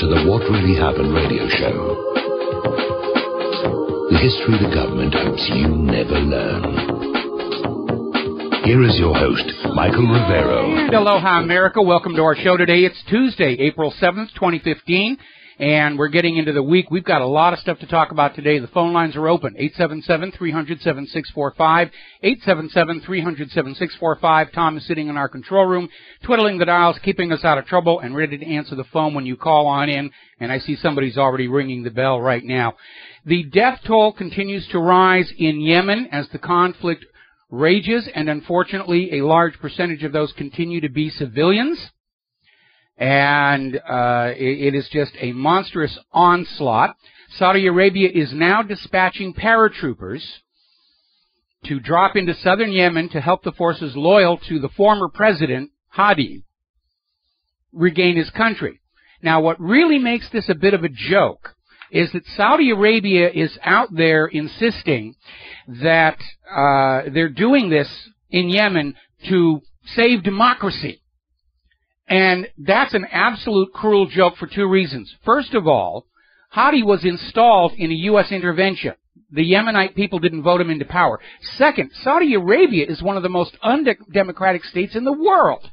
to the What Really Happened radio show. The history the government hopes you never learn. Here is your host, Michael Rivero. And aloha, America. Welcome to our show today. It's Tuesday, April 7th, 2015, and we're getting into the week. We've got a lot of stuff to talk about today. The phone lines are open, 877-300-7645, 877-300-7645. Tom is sitting in our control room, twiddling the dials, keeping us out of trouble, and ready to answer the phone when you call on in, and I see somebody's already ringing the bell right now. The death toll continues to rise in Yemen as the conflict rages, and unfortunately a large percentage of those continue to be civilians. And it is just a monstrous onslaught. Saudi Arabia is now dispatching paratroopers to drop into southern Yemen to help the forces loyal to the former president, Hadi, regain his country. Now, what really makes this a bit of a joke is that Saudi Arabia is out there insisting that they're doing this in Yemen to save democracy. And that's an absolute cruel joke for two reasons. First of all, Hadi was installed in a U.S. intervention. The Yemenite people didn't vote him into power. Second, Saudi Arabia is one of the most undemocratic states in the world.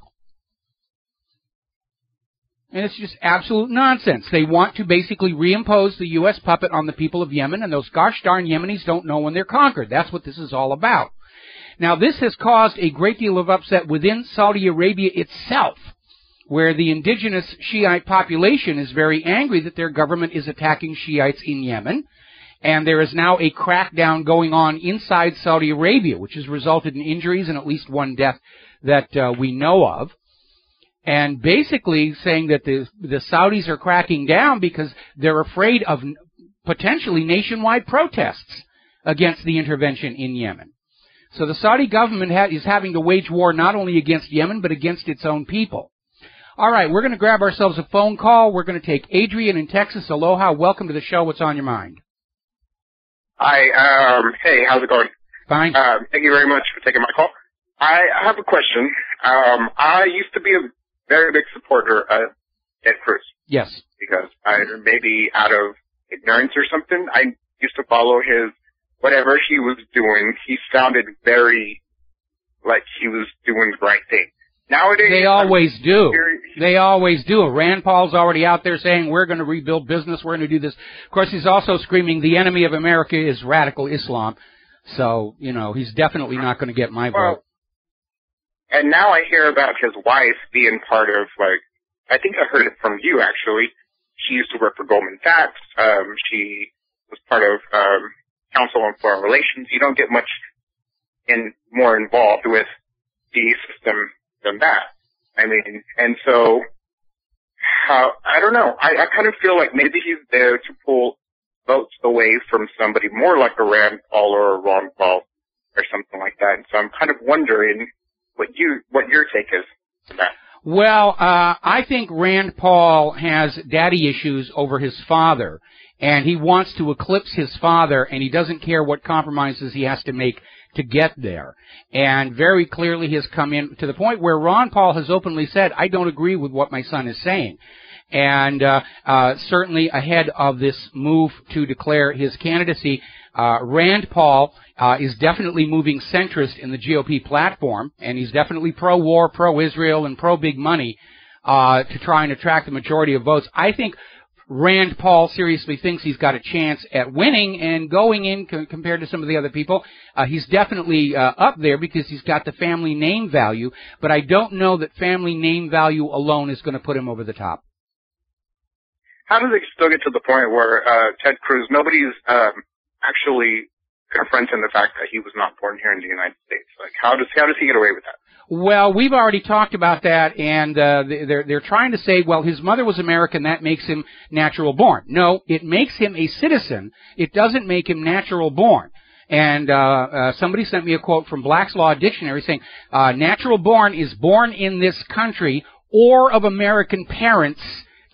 And it's just absolute nonsense. They want to basically reimpose the U.S. puppet on the people of Yemen, and those gosh darn Yemenis don't know when they're conquered. That's what this is all about. Now, this has caused a great deal of upset within Saudi Arabia itself, where the indigenous Shiite population is very angry that their government is attacking Shiites in Yemen. And there is now a crackdown going on inside Saudi Arabia, which has resulted in injuries and at least one death that we know of. And basically saying that the Saudis are cracking down because they're afraid of potentially nationwide protests against the intervention in Yemen. So the Saudi government is having to wage war not only against Yemen, but against its own people. All right, we're going to grab ourselves a phone call. We're going to take Adrian in Texas. Aloha. Welcome to the show. What's on your mind? Hi. Hey, how's it going? Fine. Thank you very much for taking my call. I have a question. I used to be a very big supporter of Ted Cruz. Yes. Because maybe out of ignorance or something, I used to follow his, whatever he was doing, he sounded very like he was doing the right thing. Nowadays, they always do. They always do. Rand Paul's already out there saying, we're going to rebuild business, we're going to do this. Of course, he's also screaming, the enemy of America is radical Islam. So, you know, he's definitely not going to get my vote. And now I hear about his wife being part of, like, I think I heard it from you, actually. She used to work for Goldman Sachs. She was part of Council on Foreign Relations. You don't get much more involved with the system than that. I mean, and so, I don't know. I kind of feel like maybe he's there to pull votes away from somebody more like a Rand Paul or a Ron Paul or something like that. And so I'm kind of wondering what your take is on that. Well, I think Rand Paul has daddy issues over his father, and he wants to eclipse his father, and he doesn't care what compromises he has to make to get there. And very clearly he has come in to the point where Ron Paul has openly said, I don't agree with what my son is saying. And certainly ahead of this move to declare his candidacy, Rand Paul is definitely moving centrist in the GOP platform, and he's definitely pro-war, pro-Israel, and pro-big money to try and attract the majority of votes. I think Rand Paul seriously thinks he's got a chance at winning and going in compared to some of the other people. He's definitely up there because he's got the family name value, but I don't know that family name value alone is going to put him over the top. How does it still get to the point where Ted Cruz, nobody's actually confronting the fact that he was not born here in the United States? Like, how does he get away with that? Well, we've already talked about that, and they're trying to say, well, his mother was American, that makes him natural born. No, it makes him a citizen. It doesn't make him natural born. And somebody sent me a quote from Black's Law Dictionary saying, natural born is born in this country or of American parents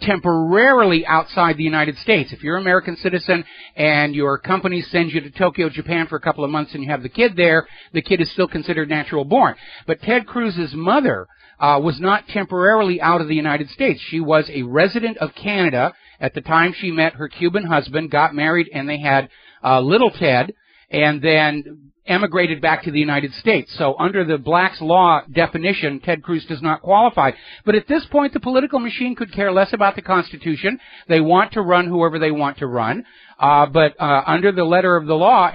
temporarily outside the United States. If you're an American citizen and your company sends you to Tokyo, Japan for a couple of months and you have the kid there, the kid is still considered natural born. But Ted Cruz's mother was not temporarily out of the United States. She was a resident of Canada at the time she met her Cuban husband, got married, and they had little Ted, and then emigrated back to the United States. So under the Black's Law definition, Ted Cruz does not qualify. But at this point, the political machine could care less about the Constitution. They want to run whoever they want to run. But under the letter of the law,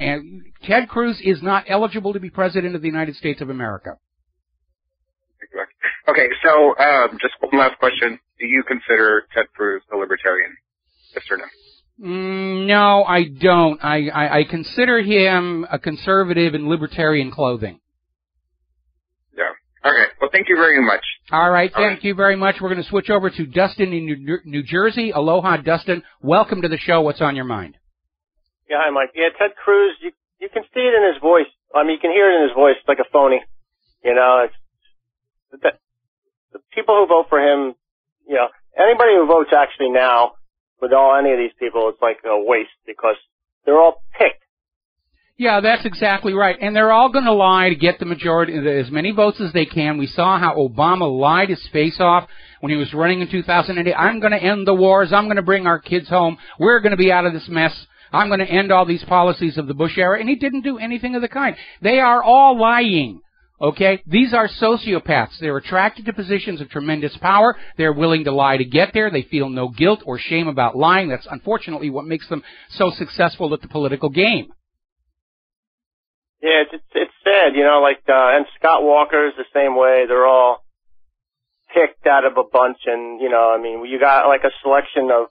Ted Cruz is not eligible to be president of the United States of America. Okay, so just one last question. Do you consider Ted Cruz a libertarian? Yes or no? No, I don't. I consider him a conservative in libertarian clothing. Yeah. Okay. Well, thank you very much. All right. Thank you very much. We're going to switch over to Dustin in New Jersey. Aloha, Dustin. Welcome to the show. What's on your mind? Yeah, hi, Mike. Yeah, Ted Cruz, you can see it in his voice. I mean, you can hear it in his voice. It's like a phony. You know, the people who vote for him, you know, anybody who votes actually now, with any of these people, it's like a waste because they're all picked. Yeah, that's exactly right. And they're all going to lie to get the majority, as many votes as they can. We saw how Obama lied his face off when he was running in 2008. I'm going to end the wars. I'm going to bring our kids home. We're going to be out of this mess. I'm going to end all these policies of the Bush era. And he didn't do anything of the kind. They are all lying. Okay? These are sociopaths. They're attracted to positions of tremendous power. They're willing to lie to get there. They feel no guilt or shame about lying. That's unfortunately what makes them so successful at the political game. Yeah, it's sad, you know, like, and Scott Walker's the same way. They're all picked out of a bunch and, you know, I mean, you got like a selection of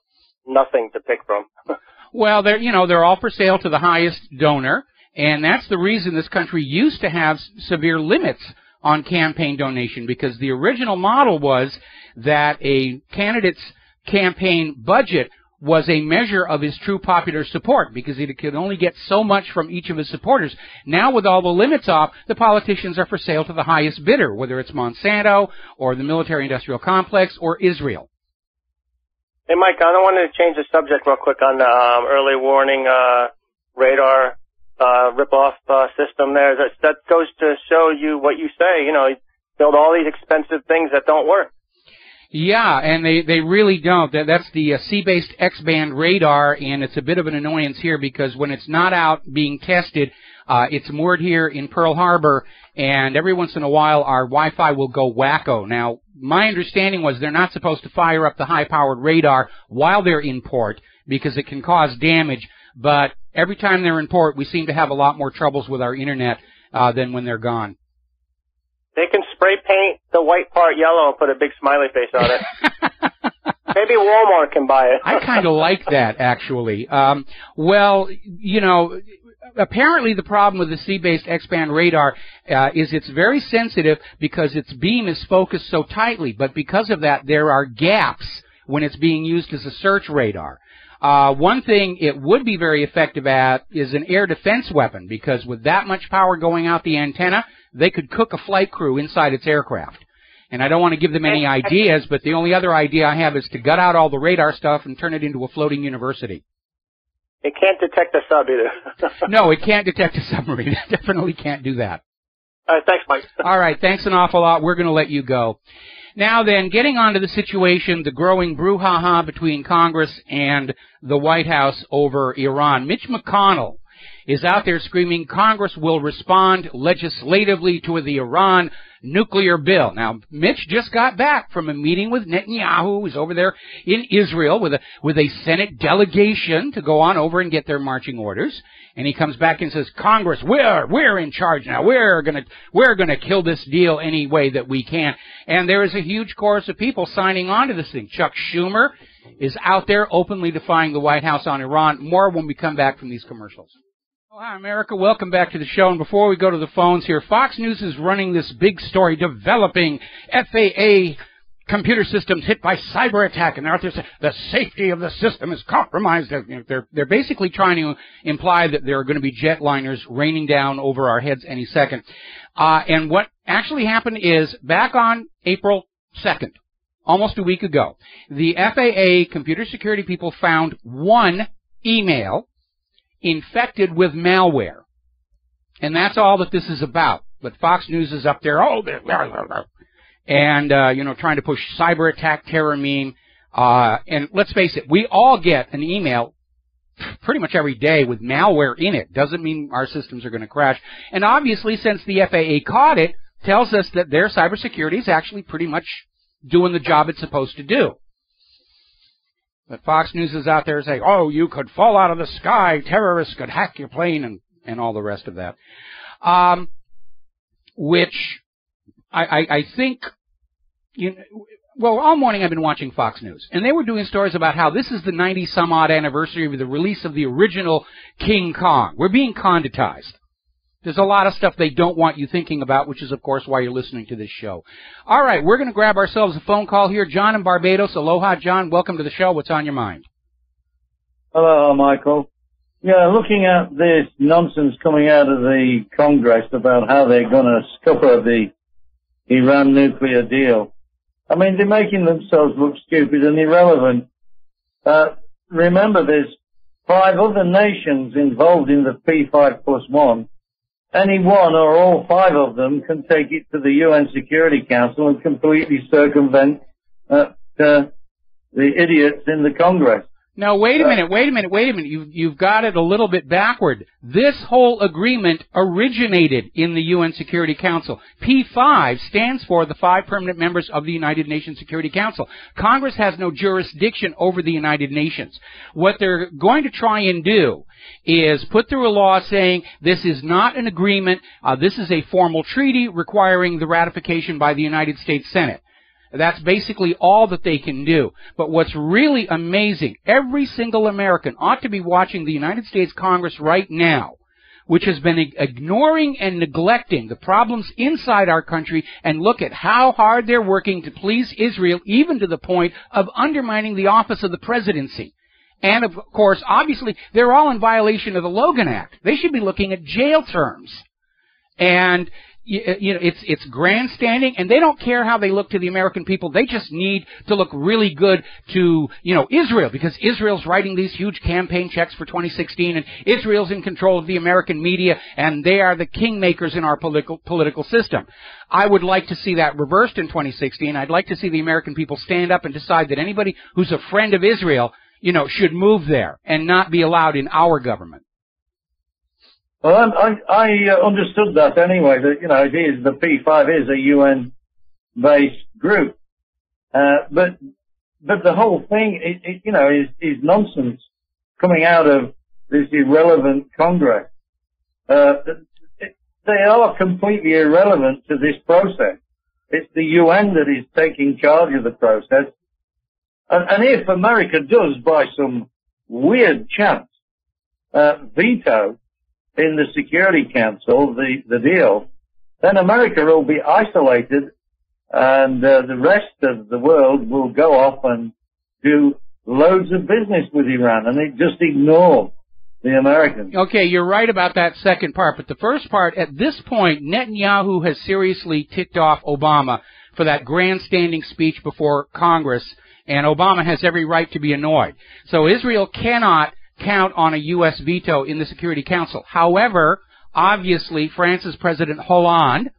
nothing to pick from. Well, they're all for sale to the highest donor. And that's the reason this country used to have severe limits on campaign donation, because the original model was that a candidate's campaign budget was a measure of his true popular support, because he could only get so much from each of his supporters. Now, with all the limits off, the politicians are for sale to the highest bidder, whether it's Monsanto or the military-industrial complex or Israel. Hey, Mike, I don't want to change the subject real quick on the early warning radar rip-off system there. That goes to show you what you say. You know, you build all these expensive things that don't work. Yeah, and they really don't. That's the C-based X-band radar, and it's a bit of an annoyance here because when it's not out being tested, it's moored here in Pearl Harbor, and every once in a while our Wi-Fi will go wacko. Now, my understanding was they're not supposed to fire up the high-powered radar while they're in port because it can cause damage, but every time they're in port, we seem to have a lot more troubles with our Internet than when they're gone. They can spray paint the white part yellow and put a big smiley face on it. Maybe Walmart can buy it. I kind of like that, actually. Well, you know, apparently the problem with the C-based X-band radar is it's very sensitive because its beam is focused so tightly. But because of that, there are gaps when it's being used as a search radar. One thing it would be very effective at is an air defense weapon, because with that much power going out the antenna, they could cook a flight crew inside its aircraft. And I don't want to give them any ideas, but the only other idea I have is to gut out all the radar stuff and turn it into a floating university. It can't detect a sub either. No, it can't detect a submarine. It definitely can't do that. All right, thanks, Mike. All right, thanks an awful lot. We're going to let you go. Now then, getting on to the situation, the growing brouhaha between Congress and the White House over Iran. Mitch McConnell is out there screaming Congress will respond legislatively to the Iran nuclear bill. Now, Mitch just got back from a meeting with Netanyahu, who's over there in Israel with a Senate delegation to go on over and get their marching orders. And he comes back and says, Congress, we're in charge now. We're gonna kill this deal any way that we can. And there is a huge chorus of people signing on to this thing. Chuck Schumer is out there openly defying the White House on Iran. More when we come back from these commercials. Well, hi, America. Welcome back to the show. And before we go to the phones here, Fox News is running this big story, developing FAA computer systems hit by cyber attack, and they're out there saying the safety of the system is compromised. They're basically trying to imply that there are going to be jetliners raining down over our heads any second. And what actually happened is back on April 2nd, almost a week ago, the FAA computer security people found one email infected with malware. And that's all that this is about. But Fox News is up there, and, trying to push cyber attack terror meme. And let's face it, we all get an email pretty much every day with malware in it. Doesn't mean our systems are going to crash. And obviously, since the FAA caught it, tells us that their cybersecurity is actually pretty much doing the job it's supposed to do. But Fox News is out there saying, oh, you could fall out of the sky, terrorists could hack your plane, and all the rest of that. Which I think, all morning I've been watching Fox News, and they were doing stories about how this is the 90-some-odd anniversary of the release of the original King Kong. We're being conditized. There's a lot of stuff they don't want you thinking about, which is, of course, why you're listening to this show. All right, we're going to grab ourselves a phone call here. John in Barbados. Aloha, John. Welcome to the show. What's on your mind? Hello, Michael. Yeah, looking at this nonsense coming out of the Congress about how they're going to scupper the Iran nuclear deal. I mean, they're making themselves look stupid and irrelevant. Remember, there's 5 other nations involved in the P5+1. Any one or all 5 of them can take it to the UN Security Council and completely circumvent the idiots in the Congress. Now, wait a minute. You've got it a little bit backward. This whole agreement originated in the UN Security Council. P5 stands for the 5 permanent members of the United Nations Security Council. Congress has no jurisdiction over the United Nations. What they're going to try and do is put through a law saying this is not an agreement, this is a formal treaty requiring the ratification by the United States Senate. That's basically all that they can do. But what's really amazing, every single American ought to be watching the United States Congress right now, which has been ignoring and neglecting the problems inside our country, and look at how hard they're working to please Israel, even to the point of undermining the office of the presidency. And, of course, obviously, they're all in violation of the Logan Act. They should be looking at jail terms. And it's grandstanding, and they don't care how they look to the American people. They just need to look really good to, Israel, because Israel's writing these huge campaign checks for 2016, and Israel's in control of the American media, and they are the kingmakers in our political system. I would like to see that reversed in 2016. I'd like to see the American people stand up and decide that anybody who's a friend of Israel, should move there and not be allowed in our government. Well, I understood that anyway, that, the P5 is a UN-based group. But the whole thing, is nonsense coming out of this irrelevant Congress. They are completely irrelevant to this process. It's the UN that is taking charge of the process. And if America does, by some weird chance, veto in the Security Council, the deal, then America will be isolated, and the rest of the world will go off and do loads of business with Iran, and they just ignore the Americans. Okay, you're right about that second part, but the first part, at this point, Netanyahu has seriously ticked off Obama for that grandstanding speech before Congress, and Obama has every right to be annoyed. So Israel cannot count on a U.S. veto in the Security Council. However, obviously, France's President Hollande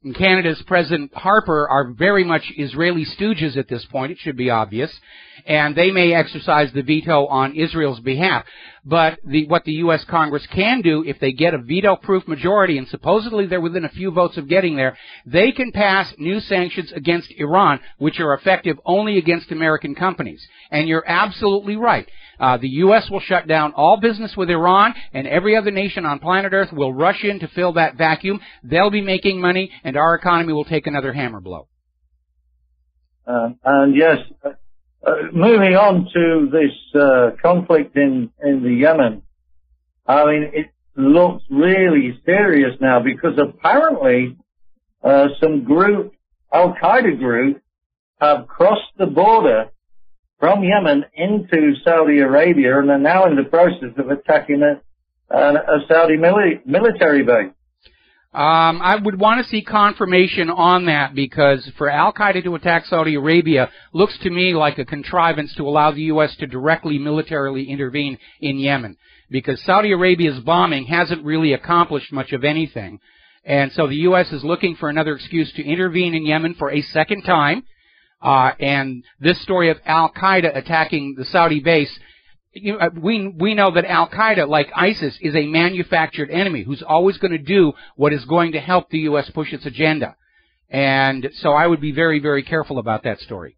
and Canada's President Harper are very much Israeli stooges at this point. It should be obvious. And they may exercise the veto on Israel's behalf. But what the U.S. Congress can do, if they get a veto-proof majority, and supposedly they're within a few votes of getting there, they can pass new sanctions against Iran, which are effective only against American companies. And you're absolutely right. The U.S. will shut down all business with Iran, and every other nation on planet Earth will rush in to fill that vacuum. They'll be making money, and our economy will take another hammer blow. And yes, moving on to this conflict in the Yemen, I mean, it looks really serious now, because apparently some group, Al-Qaeda group, have crossed the border from Yemen into Saudi Arabia, and are now in the process of attacking a Saudi military base. I would want to see confirmation on that, because for al-Qaeda to attack Saudi Arabia looks to me like a contrivance to allow the U.S. to directly militarily intervene in Yemen, because Saudi Arabia's bombing hasn't really accomplished much of anything. And so the U.S. is looking for another excuse to intervene in Yemen for a second time. And this story of al-Qaeda attacking the Saudi base, we know that al-Qaeda, like ISIS, is a manufactured enemy who's always going to do what is going to help the U.S. push its agenda. And so I would be very, very careful about that story.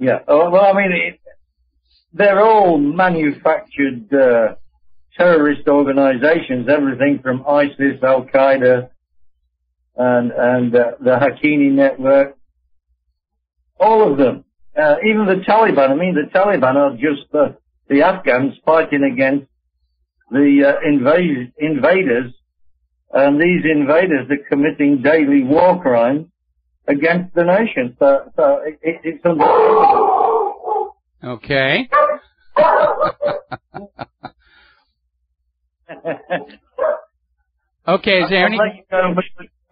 Yeah. Well, I mean, they're all manufactured terrorist organizations, everything from ISIS, al-Qaeda, and the Haqqani network. All of them. Even the Taliban. I mean, the Taliban are just the Afghans fighting against the invaders, and these invaders are committing daily war crimes against the nation. So it's understandable. Okay. Okay, is there any...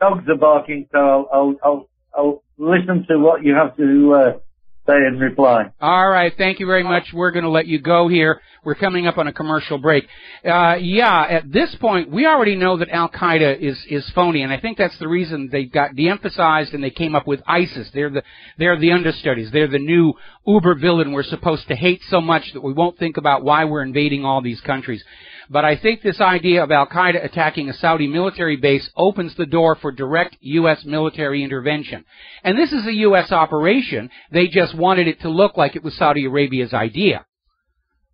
Dogs are barking, so I'll listen to what you have to say in reply. All right, thank you very much. We're going to let you go here. We're coming up on a commercial break. Yeah, at this point, we already know that al-Qaeda is phony, and I think that's the reason they got de-emphasized and they came up with ISIS. They're the understudies. They're the new uber villain we're supposed to hate so much that we won't think about why we're invading all these countries. But I think this idea of al-Qaeda attacking a Saudi military base opens the door for direct U.S. military intervention. And this is a U.S. operation. They just wanted it to look like it was Saudi Arabia's idea.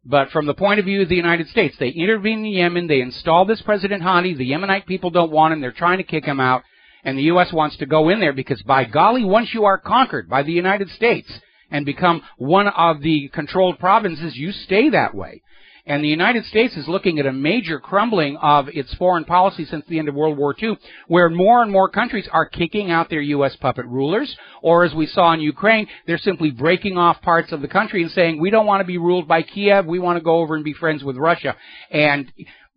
But from the point of view of the United States, they intervened in Yemen. They installed this President Hadi. The Yemenite people don't want him. They're trying to kick him out. And the U.S. wants to go in there because, by golly, once you are conquered by the United States and become one of the controlled provinces, you stay that way. And the United States is looking at a major crumbling of its foreign policy since the end of World War II, where more and more countries are kicking out their U.S. puppet rulers, or as we saw in Ukraine, they're simply breaking off parts of the country and saying, we don't want to be ruled by Kiev, we want to go over and be friends with Russia. And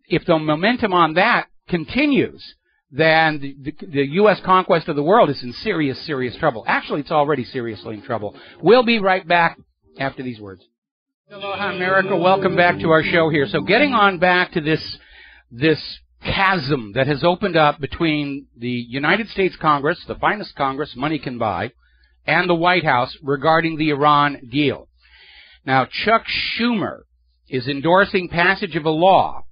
if the momentum on that continues, then the U.S. conquest of the world is in serious, serious trouble. Actually, it's already seriously in trouble. We'll be right back after these words. Aloha, America. Welcome back to our show here. So getting on back to this chasm that has opened up between the United States Congress, the finest Congress money can buy, and the White House regarding the Iran deal. Now, Chuck Schumer is endorsing passage of a law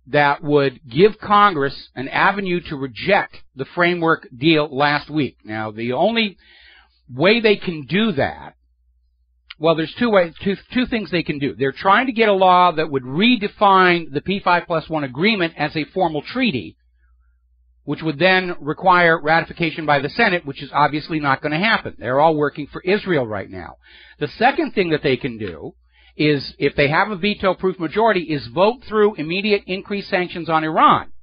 that would give Congress an avenue to reject the framework deal last week. Now, the only way they can do that, well, there's two things they can do. They're trying to get a law that would redefine the P5+1 agreement as a formal treaty, which would then require ratification by the Senate, which is obviously not going to happen. They're all working for Israel right now. The second thing that they can do is, if they have a veto-proof majority, is vote through immediate increased sanctions on Iran.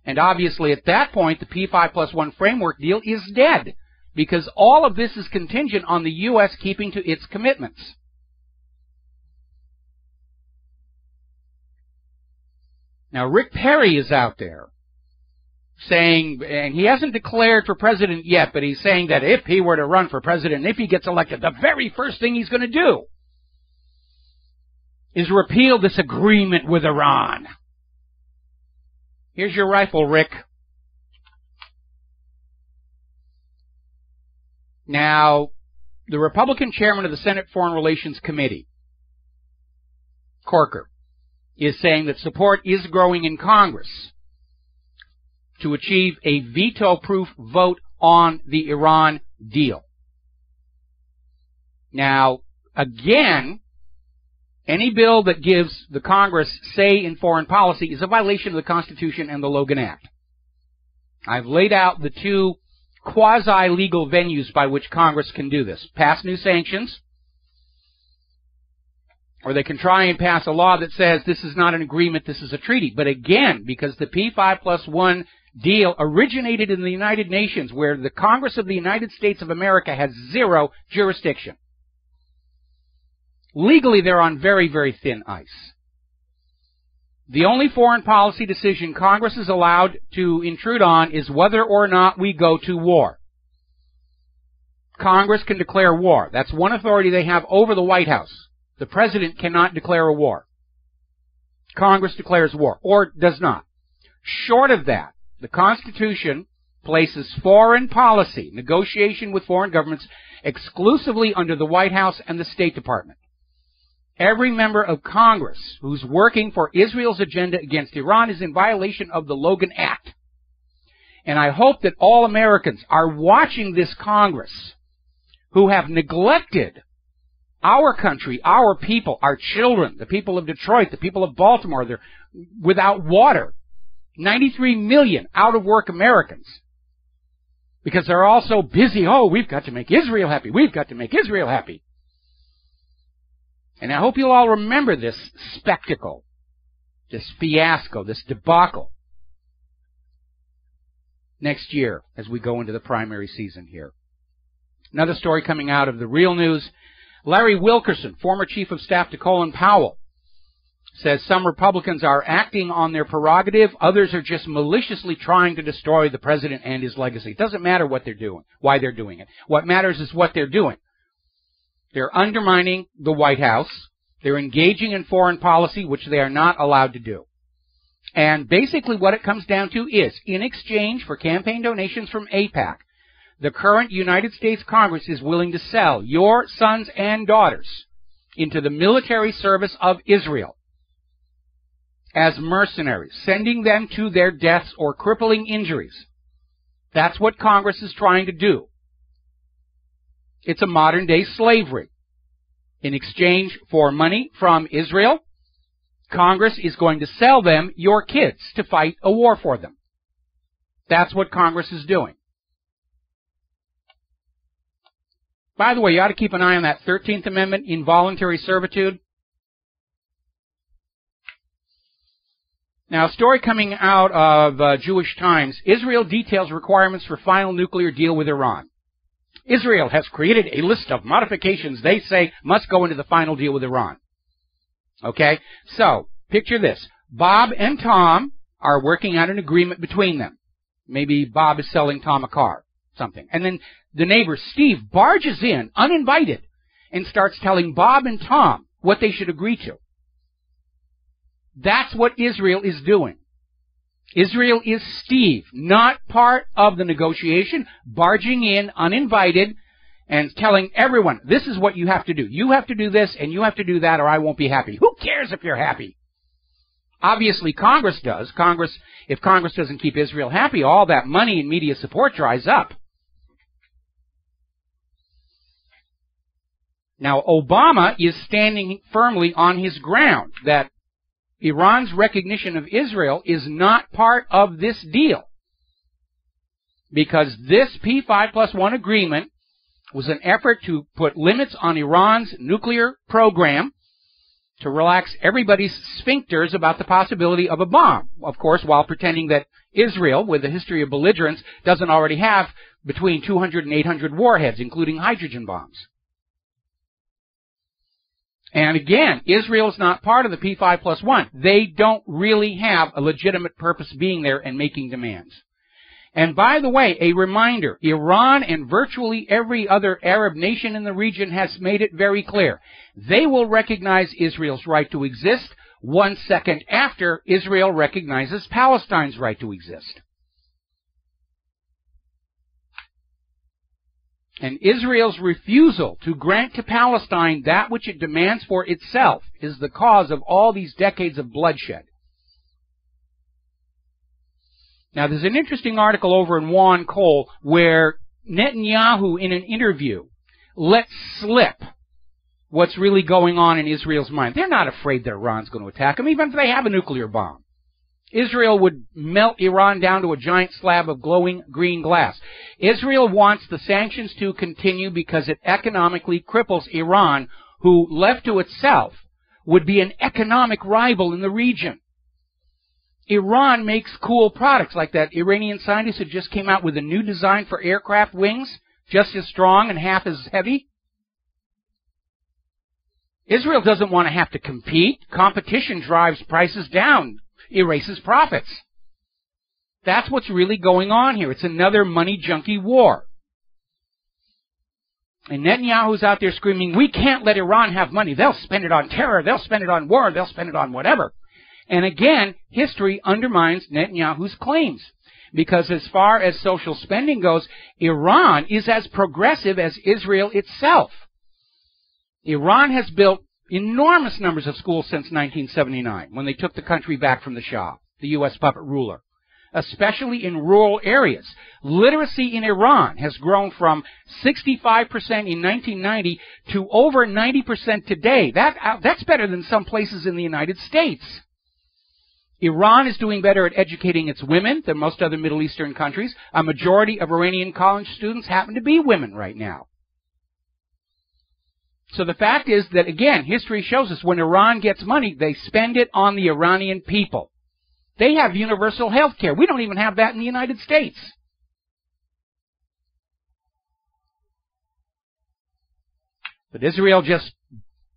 And obviously at that point, the P5+1 framework deal is dead, because all of this is contingent on the U.S. keeping to its commitments. Now, Rick Perry is out there saying, and he hasn't declared for president yet, but he's saying that if he were to run for president, if he gets elected, the very first thing he's going to do is repeal this agreement with Iran. Here's your rifle, Rick. Now, the Republican chairman of the Senate Foreign Relations Committee, Corker, is saying that support is growing in Congress to achieve a veto-proof vote on the Iran deal. Now, again, any bill that gives the Congress say in foreign policy is a violation of the Constitution and the Logan Act. I've laid out the two quasi-legal venues by which Congress can do this. Pass new sanctions, or they can try and pass a law that says this is not an agreement, this is a treaty. But again, because the P5+1 deal originated in the United Nations, where the Congress of the United States of America has zero jurisdiction, legally they're on very, very thin ice. The only foreign policy decision Congress is allowed to intrude on is whether or not we go to war. Congress can declare war. That's one authority they have over the White House. The President cannot declare a war. Congress declares war, or does not. Short of that, the Constitution places foreign policy, negotiation with foreign governments, exclusively under the White House and the State Department. Every member of Congress who's working for Israel's agenda against Iran is in violation of the Logan Act. And I hope that all Americans are watching this Congress who have neglected our country, our people, our children, the people of Detroit, the people of Baltimore. They're without water. 93 million out-of-work Americans. Because they're all so busy, oh, we've got to make Israel happy. We've got to make Israel happy. And I hope you'll all remember this spectacle, this fiasco, this debacle next year as we go into the primary season here. Another story coming out of the Real News. Larry Wilkerson, former chief of staff to Colin Powell, says some Republicans are acting on their prerogative. Others are just maliciously trying to destroy the president and his legacy. It doesn't matter what they're doing, why they're doing it. What matters is what they're doing. They're undermining the White House. They're engaging in foreign policy, which they are not allowed to do. And basically what it comes down to is, in exchange for campaign donations from AIPAC, the current United States Congress is willing to sell your sons and daughters into the military service of Israel as mercenaries, sending them to their deaths or crippling injuries. That's what Congress is trying to do. It's a modern-day slavery. In exchange for money from Israel, Congress is going to sell them your kids to fight a war for them. That's what Congress is doing. By the way, you ought to keep an eye on that 13th Amendment, involuntary servitude. Now, a story coming out of Jewish Times. Israel details requirements for final nuclear deal with Iran. Israel has created a list of modifications they say must go into the final deal with Iran. Okay? So, picture this. Bob and Tom are working out an agreement between them. Maybe Bob is selling Tom a car, something. And then the neighbor, Steve, barges in, uninvited, and starts telling Bob and Tom what they should agree to. That's what Israel is doing. Israel is Steve, not part of the negotiation, barging in uninvited and telling everyone, this is what you have to do. You have to do this and you have to do that or I won't be happy. Who cares if you're happy? Obviously Congress does. If Congress doesn't keep Israel happy, all that money and media support dries up. Now, Obama is standing firmly on his ground that Iran's recognition of Israel is not part of this deal, because this P5+1 agreement was an effort to put limits on Iran's nuclear program to relax everybody's sphincters about the possibility of a bomb, of course, while pretending that Israel, with a history of belligerence, doesn't already have between 200 and 800 warheads, including hydrogen bombs. And again, Israel is not part of the P5+1. They don't really have a legitimate purpose being there and making demands. And by the way, a reminder, Iran and virtually every other Arab nation in the region has made it very clear. They will recognize Israel's right to exist 1 second after Israel recognizes Palestine's right to exist. And Israel's refusal to grant to Palestine that which it demands for itself is the cause of all these decades of bloodshed. Now, there's an interesting article over in Juan Cole where Netanyahu, in an interview, lets slip what's really going on in Israel's mind. They're not afraid that Iran's going to attack them, even if they have a nuclear bomb. Israel would melt Iran down to a giant slab of glowing green glass. Israel wants the sanctions to continue because it economically cripples Iran, who, left to itself, would be an economic rival in the region. Iran makes cool products, like that Iranian scientist who just came out with a new design for aircraft wings, just as strong and half as heavy. Israel doesn't want to have to compete. Competition drives prices down, erases profits. That's what's really going on here. It's another money junkie war. And Netanyahu's out there screaming, we can't let Iran have money. They'll spend it on terror. They'll spend it on war. They'll spend it on whatever. And again, history undermines Netanyahu's claims. Because as far as social spending goes, Iran is as progressive as Israel itself. Iran has built enormous numbers of schools since 1979, when they took the country back from the Shah, the U.S. puppet ruler, especially in rural areas. Literacy in Iran has grown from 65% in 1990 to over 90% today. That's better than some places in the United States. Iran is doing better at educating its women than most other Middle Eastern countries. A majority of Iranian college students happen to be women right now. So the fact is that, again, history shows us when Iran gets money, they spend it on the Iranian people. They have universal health care. We don't even have that in the United States. But Israel just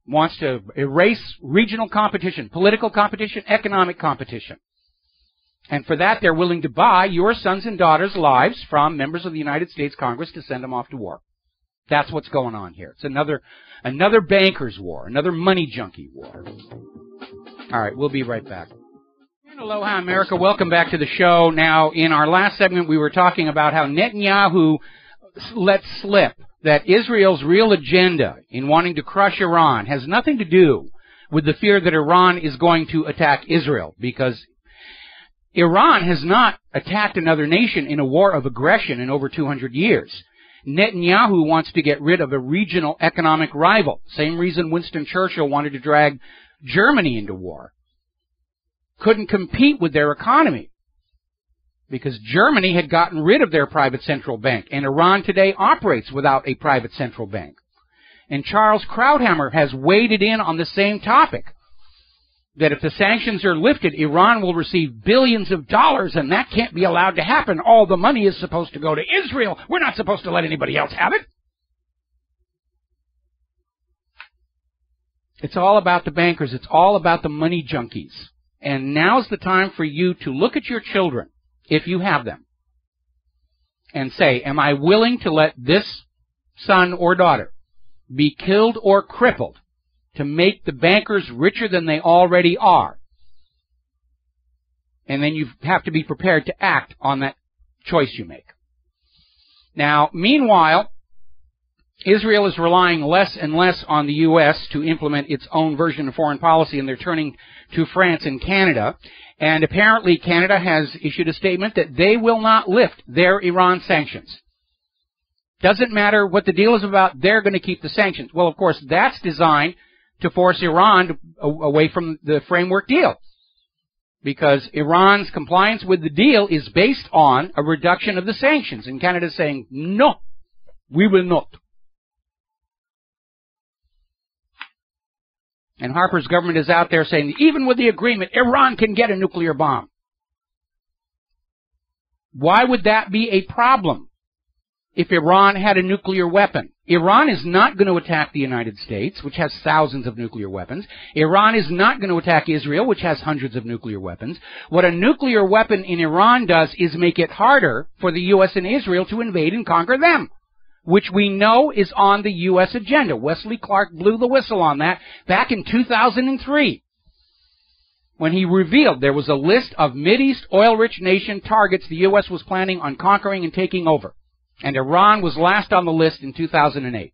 wants to erase regional competition, political competition, economic competition. And for that, they're willing to buy your sons and daughters' lives from members of the United States Congress to send them off to war. That's what's going on here. It's another banker's war, another money junkie war. All right, we'll be right back. Aloha, America. Welcome back to the show. Now, in our last segment, we were talking about how Netanyahu let slip that Israel's real agenda in wanting to crush Iran has nothing to do with the fear that Iran is going to attack Israel, because Iran has not attacked another nation in a war of aggression in over 200 years. Netanyahu wants to get rid of a regional economic rival. Same reason Winston Churchill wanted to drag Germany into war. Couldn't compete with their economy because Germany had gotten rid of their private central bank, and Iran today operates without a private central bank. And Charles Krauthammer has waded in on the same topic, that if the sanctions are lifted, Iran will receive billions of dollars, and that can't be allowed to happen. All the money is supposed to go to Israel. We're not supposed to let anybody else have it. It's all about the bankers. It's all about the money junkies. And now's the time for you to look at your children, if you have them, and say, am I willing to let this son or daughter be killed or crippled to make the bankers richer than they already are? And then you have to be prepared to act on that choice you make. Now, meanwhile, Israel is relying less and less on the U.S. to implement its own version of foreign policy, and they're turning to France and Canada. And apparently Canada has issued a statement that they will not lift their Iran sanctions. Doesn't matter what the deal is about, they're going to keep the sanctions. Well, of course, that's designed to force Iran away from the framework deal, because Iran's compliance with the deal is based on a reduction of the sanctions. And Canada's saying, no, we will not. And Harper's government is out there saying, even with the agreement, Iran can get a nuclear bomb. Why would that be a problem if Iran had a nuclear weapon? Iran is not going to attack the United States, which has thousands of nuclear weapons. Iran is not going to attack Israel, which has hundreds of nuclear weapons. What a nuclear weapon in Iran does is make it harder for the U.S. and Israel to invade and conquer them, which we know is on the U.S. agenda. Wesley Clark blew the whistle on that back in 2003 when he revealed there was a list of Mideast oil-rich nation targets the U.S. was planning on conquering and taking over. And Iran was last on the list in 2008.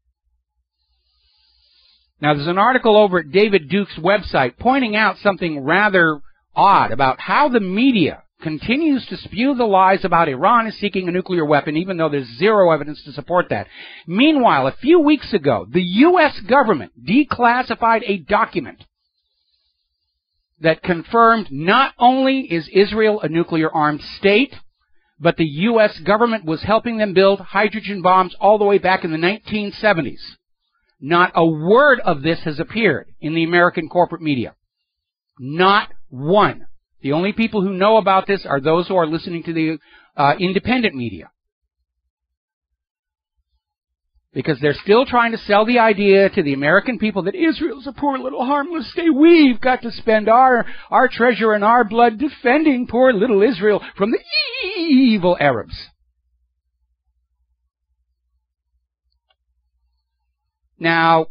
Now, there's an article over at David Duke's website pointing out something rather odd about how the media continues to spew the lies about Iran is seeking a nuclear weapon, even though there's zero evidence to support that. Meanwhile, a few weeks ago, the U.S. government declassified a document that confirmed not only is Israel a nuclear-armed state, but the U.S. government was helping them build hydrogen bombs all the way back in the 1970s. Not a word of this has appeared in the American corporate media. Not one. The only people who know about this are those who are listening to the independent media. Because they're still trying to sell the idea to the American people that Israel's a poor little harmless state. We've got to spend our treasure and our blood defending poor little Israel from the evil Arabs. Now,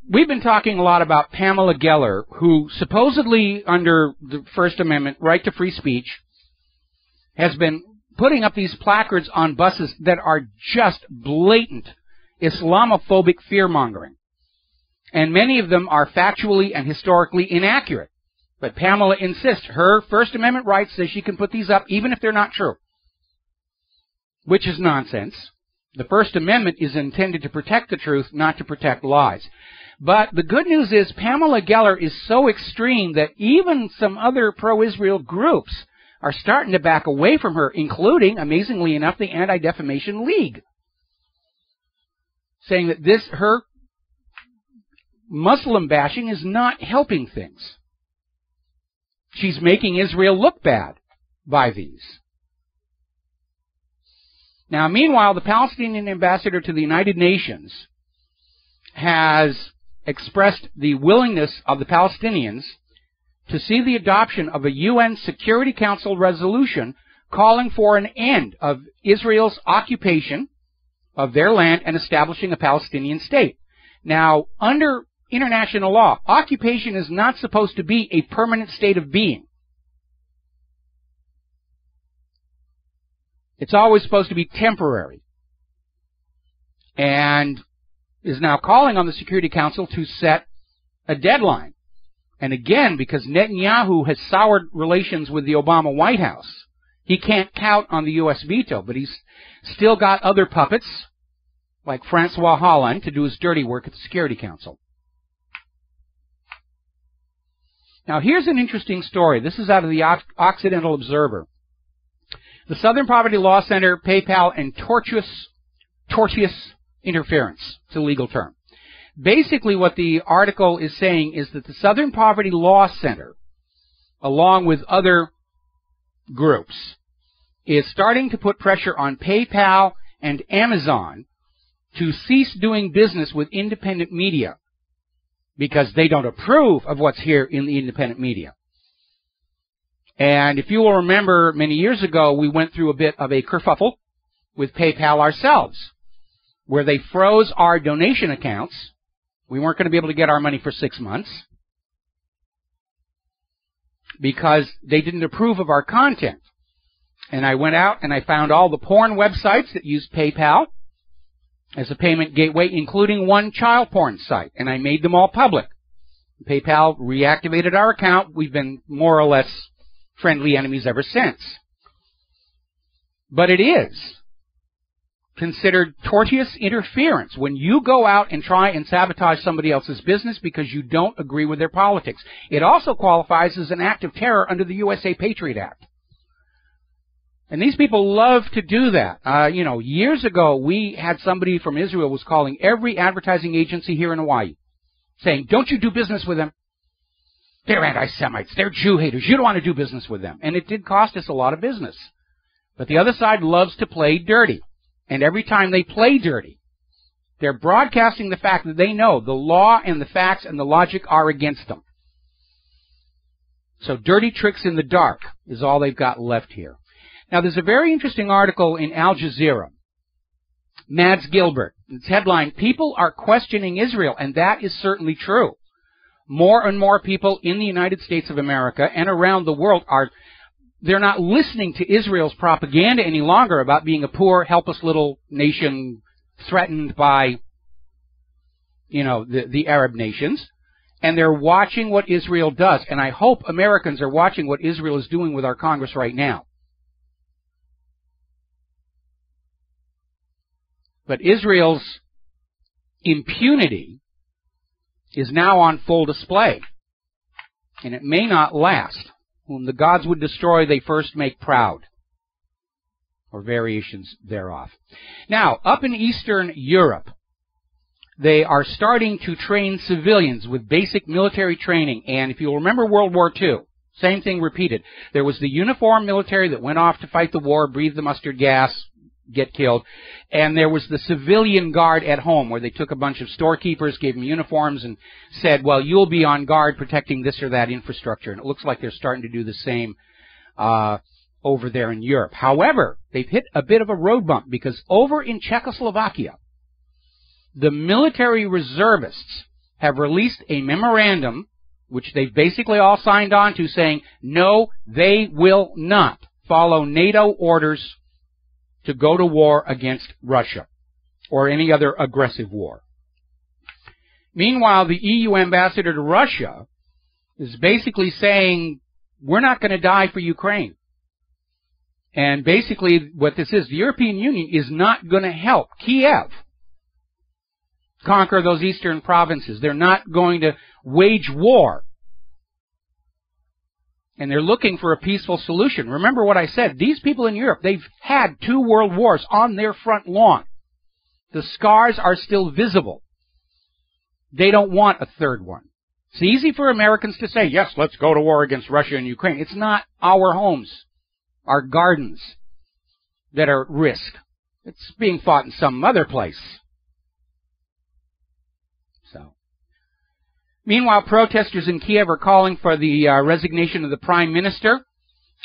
we've been talking a lot about Pamela Geller, who supposedly, under the First Amendment, right to free speech, has been putting up these placards on buses that are just blatant Islamophobic fear-mongering. And many of them are factually and historically inaccurate. But Pamela insists her First Amendment right says she can put these up even if they're not true. Which is nonsense. The First Amendment is intended to protect the truth, not to protect lies. But the good news is Pamela Geller is so extreme that even some other pro-Israel groups are starting to back away from her, including, amazingly enough, the Anti-Defamation League, saying that her Muslim bashing is not helping things. She's making Israel look bad by these. Now, meanwhile, the Palestinian ambassador to the United Nations has expressed the willingness of the Palestinians to see the adoption of a UN Security Council resolution calling for an end of Israel's occupation of their land and establishing a Palestinian state. Now, under international law, occupation is not supposed to be a permanent state of being. It's always supposed to be temporary. And is now calling on the Security Council to set a deadline. And again, because Netanyahu has soured relations with the Obama White House, he can't count on the U.S. veto, but he's still got other puppets, like Francois Hollande, to do his dirty work at the Security Council. Now, here's an interesting story. This is out of the Occidental Observer. The Southern Poverty Law Center, PayPal, and tortious interference. It's a legal term. Basically, what the article is saying is that the Southern Poverty Law Center, along with other groups, is starting to put pressure on PayPal and Amazon to cease doing business with independent media because they don't approve of what's here in the independent media. And if you will remember, many years ago, we went through a bit of a kerfuffle with PayPal ourselves, where they froze our donation accounts. We weren't going to be able to get our money for 6 months because they didn't approve of our content. And I went out and I found all the porn websites that used PayPal as a payment gateway, including one child porn site, and I made them all public. PayPal reactivated our account. We've been more or less friendly enemies ever since. But it is considered tortious interference when you go out and try and sabotage somebody else's business because you don't agree with their politics. It also qualifies as an act of terror under the USA Patriot Act. And these people love to do that. Years ago, we had somebody from Israel was calling every advertising agency here in Hawaii, saying, don't you do business with them. They're anti-Semites. They're Jew haters. You don't want to do business with them. And it did cost us a lot of business. But the other side loves to play dirty. And every time they play dirty, they're broadcasting the fact that they know the law and the facts and the logic are against them. So dirty tricks in the dark is all they've got left here. Now, there's a very interesting article in Al Jazeera. Mads Gilbert. Its headline, People Are Questioning Israel, and that is certainly true. More and more people in the United States of America and around the world they're not listening to Israel's propaganda any longer about being a poor, helpless little nation threatened by, the Arab nations. And they're watching what Israel does. And I hope Americans are watching what Israel is doing with our Congress right now. But Israel's impunity is now on full display. And it may not last. Whom the gods would destroy, they first make proud. Or variations thereof. Now, up in Eastern Europe, they are starting to train civilians with basic military training. And if you'll remember World War II, same thing repeated. There was the uniformed military that went off to fight the war, breathed the mustard gas, get killed. And there was the civilian guard at home, where they took a bunch of storekeepers, gave them uniforms, and said, well, you'll be on guard protecting this or that infrastructure. And it looks like they're starting to do the same over there in Europe. However, they've hit a bit of a road bump, because over in Czechoslovakia, the military reservists have released a memorandum, which they've basically all signed on to, saying, no, they will not follow NATO orders to go to war against Russia or any other aggressive war. Meanwhile, the EU ambassador to Russia is basically saying, we're not going to die for Ukraine. And basically what this is, the European Union is not going to help Kiev conquer those eastern provinces. They're not going to wage war. And they're looking for a peaceful solution. Remember what I said. These people in Europe, they've had 2 world wars on their front lawn. The scars are still visible. They don't want a third one. It's easy for Americans to say, yes, let's go to war against Russia and Ukraine. It's not our homes, our gardens, that are at risk. It's being fought in some other place. Meanwhile, protesters in Kiev are calling for the resignation of the Prime Minister,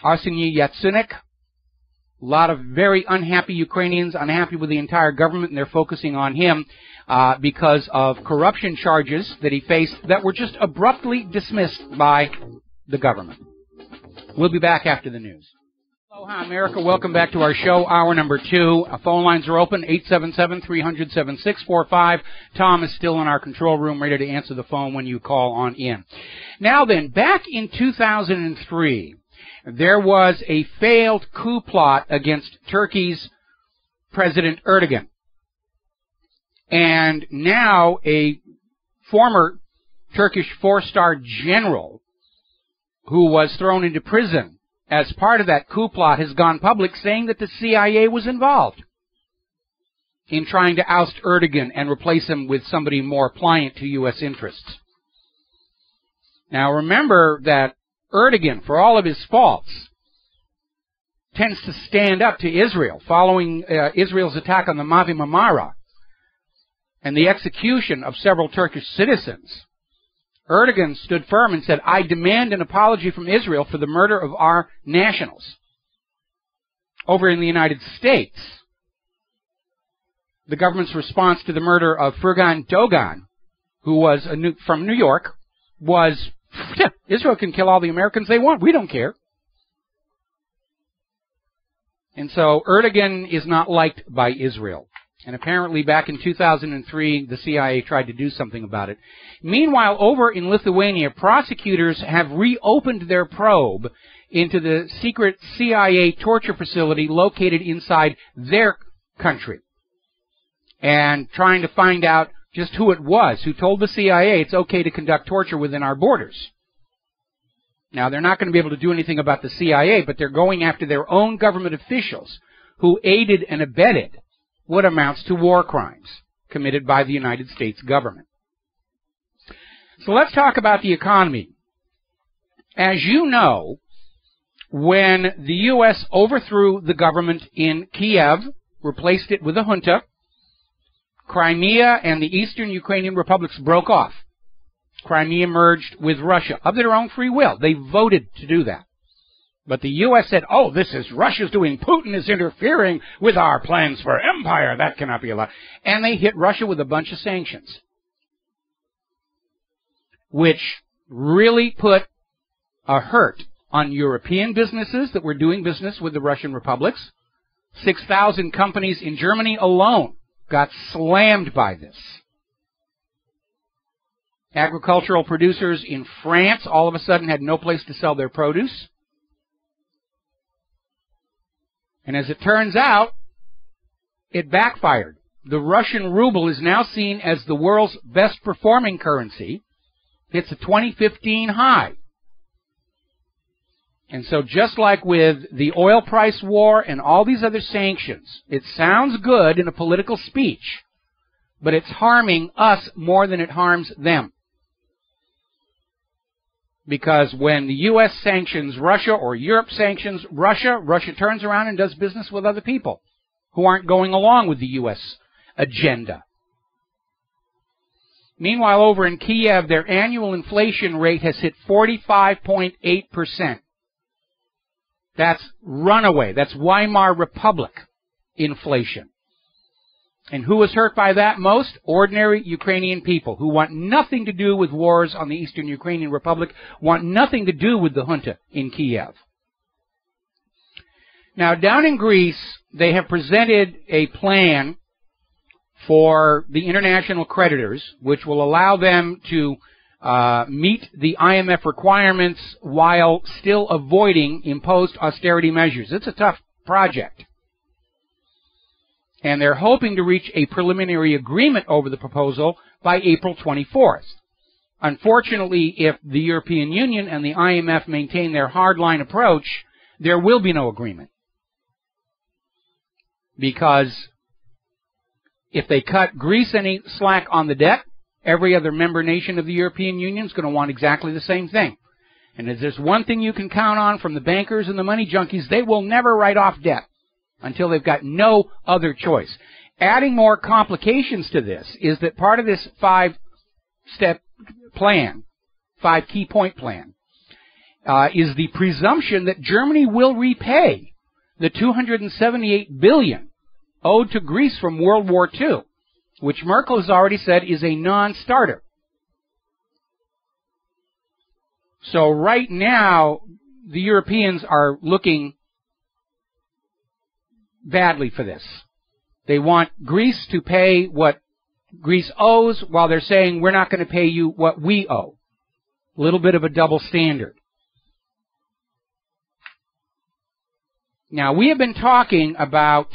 Arseniy Yatsenyuk. A lot of very unhappy Ukrainians, unhappy with the entire government, and they're focusing on him because of corruption charges that he faced that were just abruptly dismissed by the government. We'll be back after the news. Aloha, America. Welcome back to our show, hour number 2. Our phone lines are open, 877-300-7645. Tom is still in our control room, ready to answer the phone when you call on in. Now then, back in 2003, there was a failed coup plot against Turkey's President Erdogan. And now a former Turkish 4-star general who was thrown into prison as part of that coup plot has gone public, saying that the CIA was involved in trying to oust Erdogan and replace him with somebody more pliant to U.S. interests. Now remember that Erdogan, for all of his faults, tends to stand up to Israel following Israel's attack on the Mavi Marmara and the execution of several Turkish citizens. Erdogan stood firm and said, I demand an apology from Israel for the murder of our nationals. Over in the United States, the government's response to the murder of Fergan Dogan, who was from New York, was, Israel can kill all the Americans they want. We don't care. And so Erdogan is not liked by Israel. And apparently back in 2003, the CIA tried to do something about it. Meanwhile, over in Lithuania, prosecutors have reopened their probe into the secret CIA torture facility located inside their country, and trying to find out just who it was who told the CIA it's okay to conduct torture within our borders. Now, they're not going to be able to do anything about the CIA, but they're going after their own government officials who aided and abetted what amounts to war crimes committed by the United States government. So let's talk about the economy. As you know, when the U.S. overthrew the government in Kiev, replaced it with a junta, Crimea and the eastern Ukrainian republics broke off. Crimea merged with Russia of their own free will. They voted to do that. But the U.S. said, oh, this is Russia's doing. Putin is interfering with our plans for empire. That cannot be allowed. And they hit Russia with a bunch of sanctions, which really put a hurt on European businesses that were doing business with the Russian republics. 6,000 companies in Germany alone got slammed by this. Agricultural producers in France all of a sudden had no place to sell their produce. And as it turns out, it backfired. The Russian ruble is now seen as the world's best performing currency. It's a 2015 high. And so just like with the oil price war and all these other sanctions, it sounds good in a political speech, but it's harming us more than it harms them. Because when the U.S. sanctions Russia or Europe sanctions Russia, Russia turns around and does business with other people who aren't going along with the U.S. agenda. Meanwhile, over in Kiev, their annual inflation rate has hit 45.8%. That's runaway. That's Weimar Republic inflation. And who is hurt by that most? Ordinary Ukrainian people who want nothing to do with wars on the Eastern Ukrainian Republic, want nothing to do with the junta in Kiev. Now, down in Greece, they have presented a plan for the international creditors, which will allow them to meet the IMF requirements while still avoiding imposed austerity measures. It's a tough project. And they're hoping to reach a preliminary agreement over the proposal by April 24th. Unfortunately, if the European Union and the IMF maintain their hardline approach, there will be no agreement. Because if they cut Greece any slack on the debt, every other member nation of the European Union is going to want exactly the same thing. And if there's one thing you can count on from the bankers and the money junkies, they will never write off debt until they've got no other choice. Adding more complications to this is that part of this five-step plan, 5-key-point plan, is the presumption that Germany will repay the $278 billion owed to Greece from World War II, which Merkel has already said is a non-starter. So right now, the Europeans are looking badly for this. They want Greece to pay what Greece owes while they're saying we're not going to pay you what we owe. A little bit of a double standard. Now, we have been talking about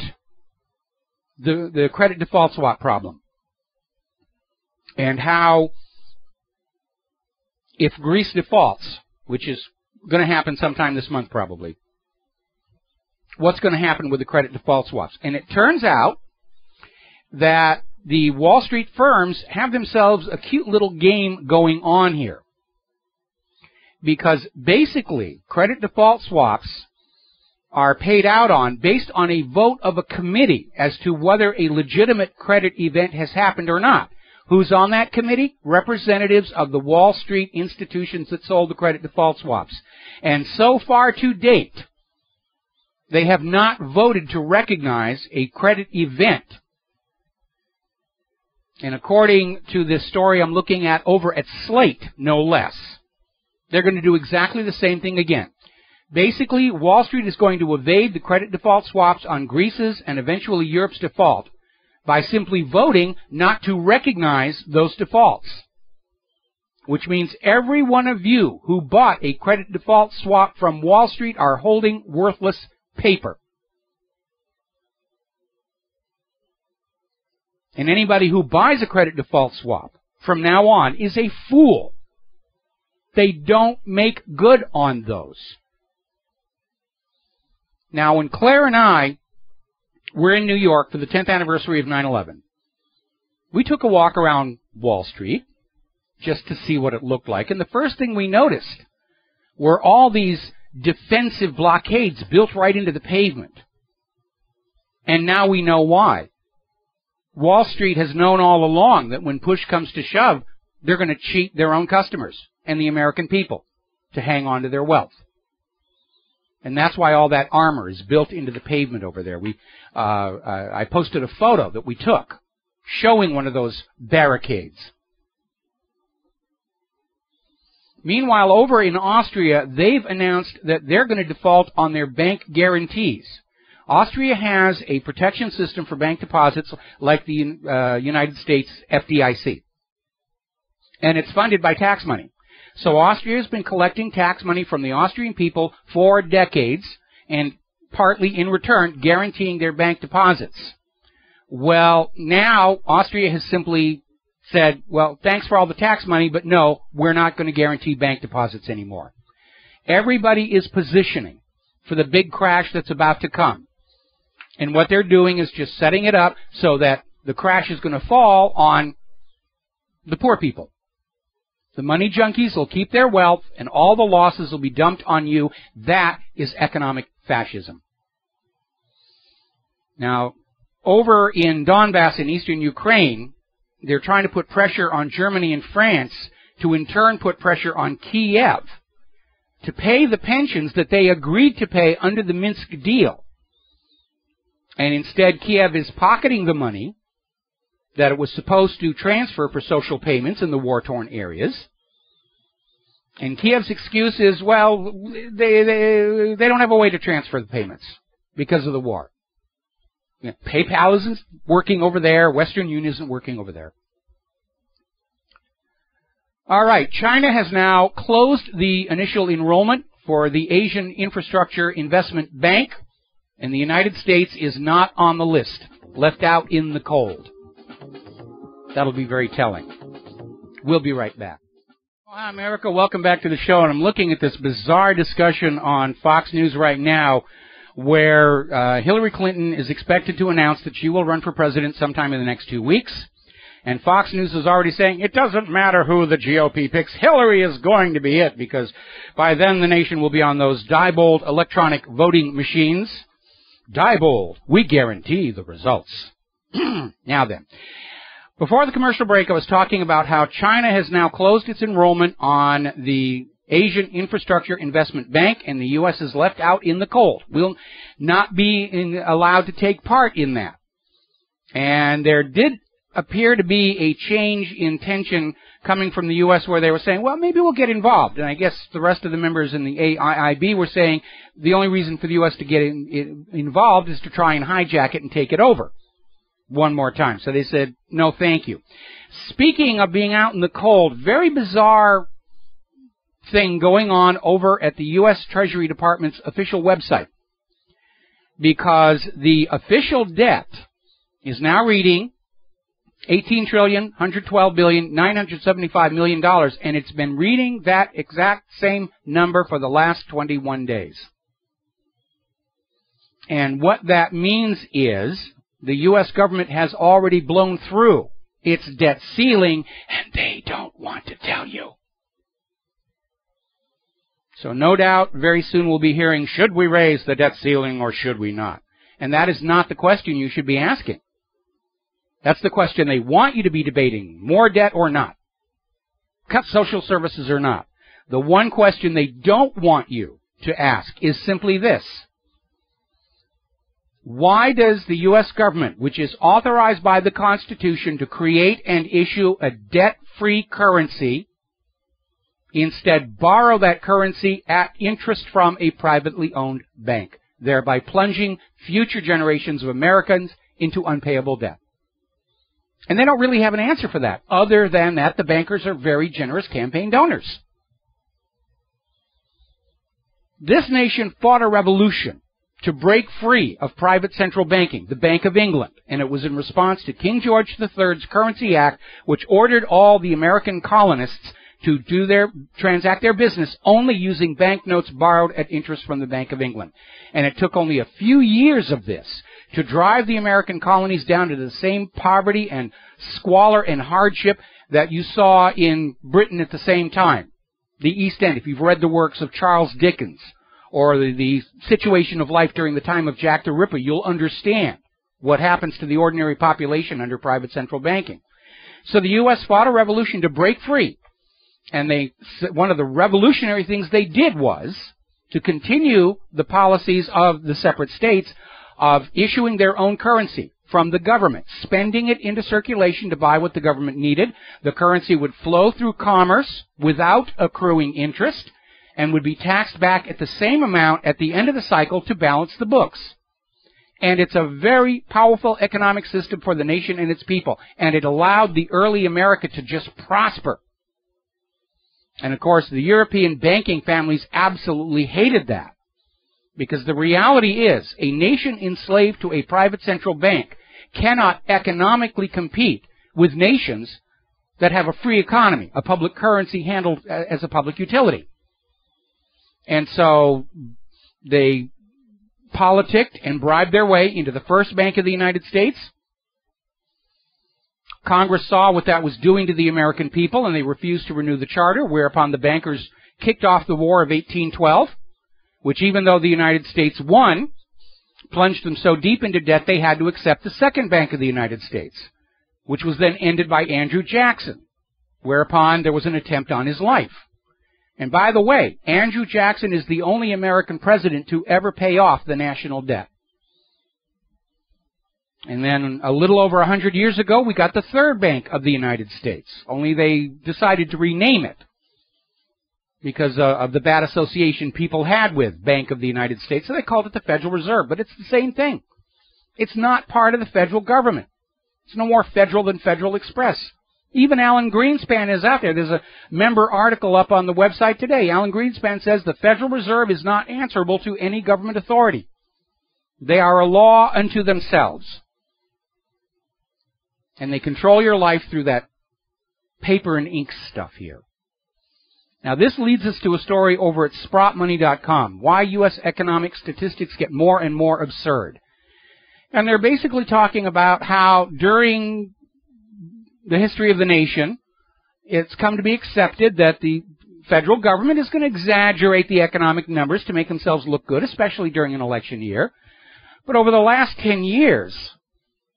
the credit default swap problem and how if Greece defaults, which is going to happen sometime this month probably, what's going to happen with the credit default swaps. And it turns out that the Wall Street firms have themselves a cute little game going on here. Because basically, credit default swaps are paid out on based on a vote of a committee as to whether a legitimate credit event has happened or not. Who's on that committee? Representatives of the Wall Street institutions that sold the credit default swaps. And so far to date, they have not voted to recognize a credit event. And according to this story I'm looking at over at Slate, no less, they're going to do exactly the same thing again. Basically, Wall Street is going to evade the credit default swaps on Greece's and eventually Europe's default by simply voting not to recognize those defaults. Which means every one of you who bought a credit default swap from Wall Street are holding worthless paper. And anybody who buys a credit default swap from now on is a fool. They don't make good on those. Now, when Claire and I were in New York for the 10th anniversary of 9/11, we took a walk around Wall Street just to see what it looked like. And the first thing we noticed were all these defensive blockades built right into the pavement. And now we know why. Wall Street has known all along that when push comes to shove, they're going to cheat their own customers and the American people to hang on to their wealth. And that's why all that armor is built into the pavement over there. I posted a photo that we took showing one of those barricades. Meanwhile, over in Austria, they've announced that they're going to default on their bank guarantees. Austria has a protection system for bank deposits like the United States FDIC. And it's funded by tax money. So Austria has been collecting tax money from the Austrian people for decades and partly in return guaranteeing their bank deposits. Well, now Austria has simply said, well, thanks for all the tax money, but no, we're not going to guarantee bank deposits anymore. Everybody is positioning for the big crash that's about to come. And what they're doing is just setting it up so that the crash is going to fall on the poor people. The money junkies will keep their wealth, and all the losses will be dumped on you. That is economic fascism. Now, over in Donbass in eastern Ukraine, they're trying to put pressure on Germany and France to in turn put pressure on Kiev to pay the pensions that they agreed to pay under the Minsk deal. And instead, Kiev is pocketing the money that it was supposed to transfer for social payments in the war-torn areas. And Kiev's excuse is, well, they don't have a way to transfer the payments because of the war. You know, PayPal isn't working over there. Western Union isn't working over there. All right, China has now closed the initial enrollment for the Asian Infrastructure Investment Bank, and the United States is not on the list, left out in the cold. That'll be very telling. We'll be right back. Hi, America. Welcome back to the show, and I'm looking at this bizarre discussion on Fox News right now where Hillary Clinton is expected to announce that she will run for president sometime in the next 2 weeks. And Fox News is already saying it doesn't matter who the GOP picks. Hillary is going to be it because by then the nation will be on those Diebold electronic voting machines. Diebold, we guarantee the results. Now then, before the commercial break, I was talking about how China has now closed its enrollment on the Asian Infrastructure Investment Bank, and the U.S. is left out in the cold. Will not be allowed to take part in that. And there did appear to be a change in tension coming from the U.S. where they were saying, well, maybe we'll get involved. And I guess the rest of the members in the AIIB were saying the only reason for the U.S. to get involved is to try and hijack it and take it over one more time. So they said, no, thank you. Speaking of being out in the cold, very bizarre thing going on over at the U.S. Treasury Department's official website, because the official debt is now reading $18,112,975,000,000, and it's been reading that exact same number for the last 21 days. And what that means is the U.S. government has already blown through its debt ceiling, and they don't want to tell you. So no doubt very soon we'll be hearing, should we raise the debt ceiling or should we not? And that is not the question you should be asking. That's the question they want you to be debating, more debt or not, cut social services or not. The one question they don't want you to ask is simply this. Why does the U.S. government, which is authorized by the Constitution to create and issue a debt-free currency, instead borrow that currency at interest from a privately owned bank, thereby plunging future generations of Americans into unpayable debt? And they don't really have an answer for that, other than that the bankers are very generous campaign donors. This nation fought a revolution to break free of private central banking, the Bank of England, and it was in response to King George III's Currency Act, which ordered all the American colonists to transact their business only using banknotes borrowed at interest from the Bank of England. And it took only a few years of this to drive the American colonies down to the same poverty and squalor and hardship that you saw in Britain at the same time. The East End, if you've read the works of Charles Dickens, or the situation of life during the time of Jack the Ripper, you'll understand what happens to the ordinary population under private central banking. So the U.S. fought a revolution to break free. And one of the revolutionary things they did was to continue the policies of the separate states of issuing their own currency from the government, spending it into circulation to buy what the government needed. The currency would flow through commerce without accruing interest and would be taxed back at the same amount at the end of the cycle to balance the books. And it's a very powerful economic system for the nation and its people. And it allowed the early America to just prosper. And of course, the European banking families absolutely hated that. Because the reality is, a nation enslaved to a private central bank cannot economically compete with nations that have a free economy, a public currency handled as a public utility. And so they politicked and bribed their way into the first bank of the United States. Congress saw what that was doing to the American people, and they refused to renew the charter, whereupon the bankers kicked off the War of 1812, which even though the United States won, plunged them so deep into debt they had to accept the Second Bank of the United States, which was then ended by Andrew Jackson, whereupon there was an attempt on his life. And by the way, Andrew Jackson is the only American president to ever pay off the national debt. And then a little over 100 years ago, we got the Third Bank of the United States, only they decided to rename it because of the bad association people had with Bank of the United States, so they called it the Federal Reserve, but it's the same thing. It's not part of the federal government. It's no more federal than Federal Express. Even Alan Greenspan is out there. There's a member article up on the website today. Alan Greenspan says the Federal Reserve is not answerable to any government authority. They are a law unto themselves. And they control your life through that paper and ink stuff here. Now, this leads us to a story over at sproutmoney.com, why U.S. economic statistics get more and more absurd. And they're basically talking about how during the history of the nation, it's come to be accepted that the federal government is going to exaggerate the economic numbers to make themselves look good, especially during an election year. But over the last 10 years,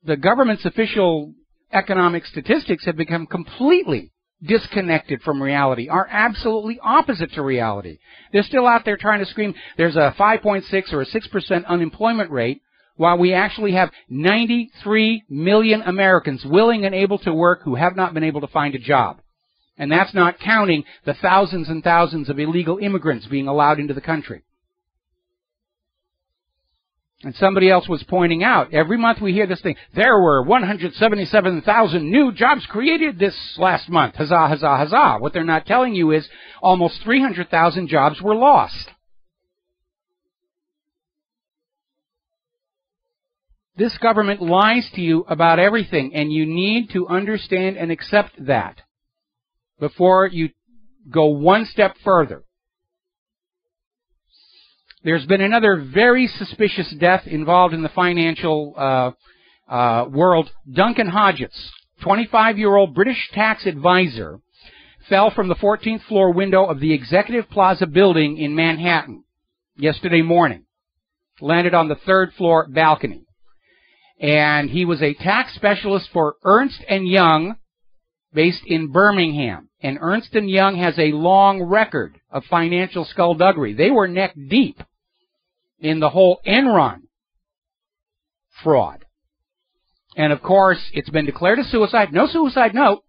the government's official economic statistics have become completely disconnected from reality, are absolutely opposite to reality. They're still out there trying to scream there's a 5.6 or a 6% unemployment rate, while we actually have 93 million Americans willing and able to work who have not been able to find a job. And that's not counting the thousands and thousands of illegal immigrants being allowed into the country. And somebody else was pointing out, every month we hear this thing, there were 177,000 new jobs created this last month. Huzzah, huzzah, huzzah. What they're not telling you is almost 300,000 jobs were lost. This government lies to you about everything, and you need to understand and accept that before you go one step further. There's been another very suspicious death involved in the financial world. Duncan Hodgetts, 25-year-old British tax advisor, fell from the 14th floor window of the Executive Plaza building in Manhattan yesterday morning. Landed on the third floor balcony. And he was a tax specialist for Ernst & Young, based in Birmingham. And Ernst & Young has a long record of financial skullduggery. They were neck deep in the whole Enron fraud. And, of course, it's been declared a suicide. No suicide note.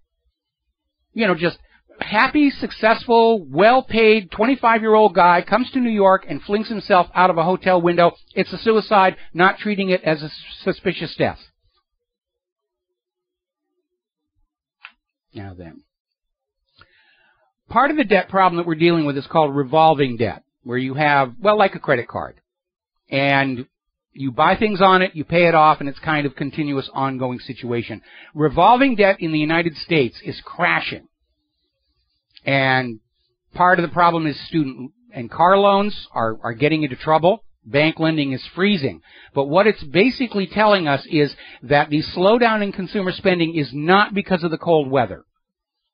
You know, just happy, successful, well-paid 25-year-old guy comes to New York and flings himself out of a hotel window. It's a suicide, not treating it as a suspicious death. Now then. Part of the debt problem that we're dealing with is called revolving debt, where you have, well, like a credit card. And you buy things on it, you pay it off, and it's kind of continuous, ongoing situation. Revolving debt in the United States is crashing. And part of the problem is student and car loans are getting into trouble. Bank lending is freezing. But what it's basically telling us is that the slowdown in consumer spending is not because of the cold weather.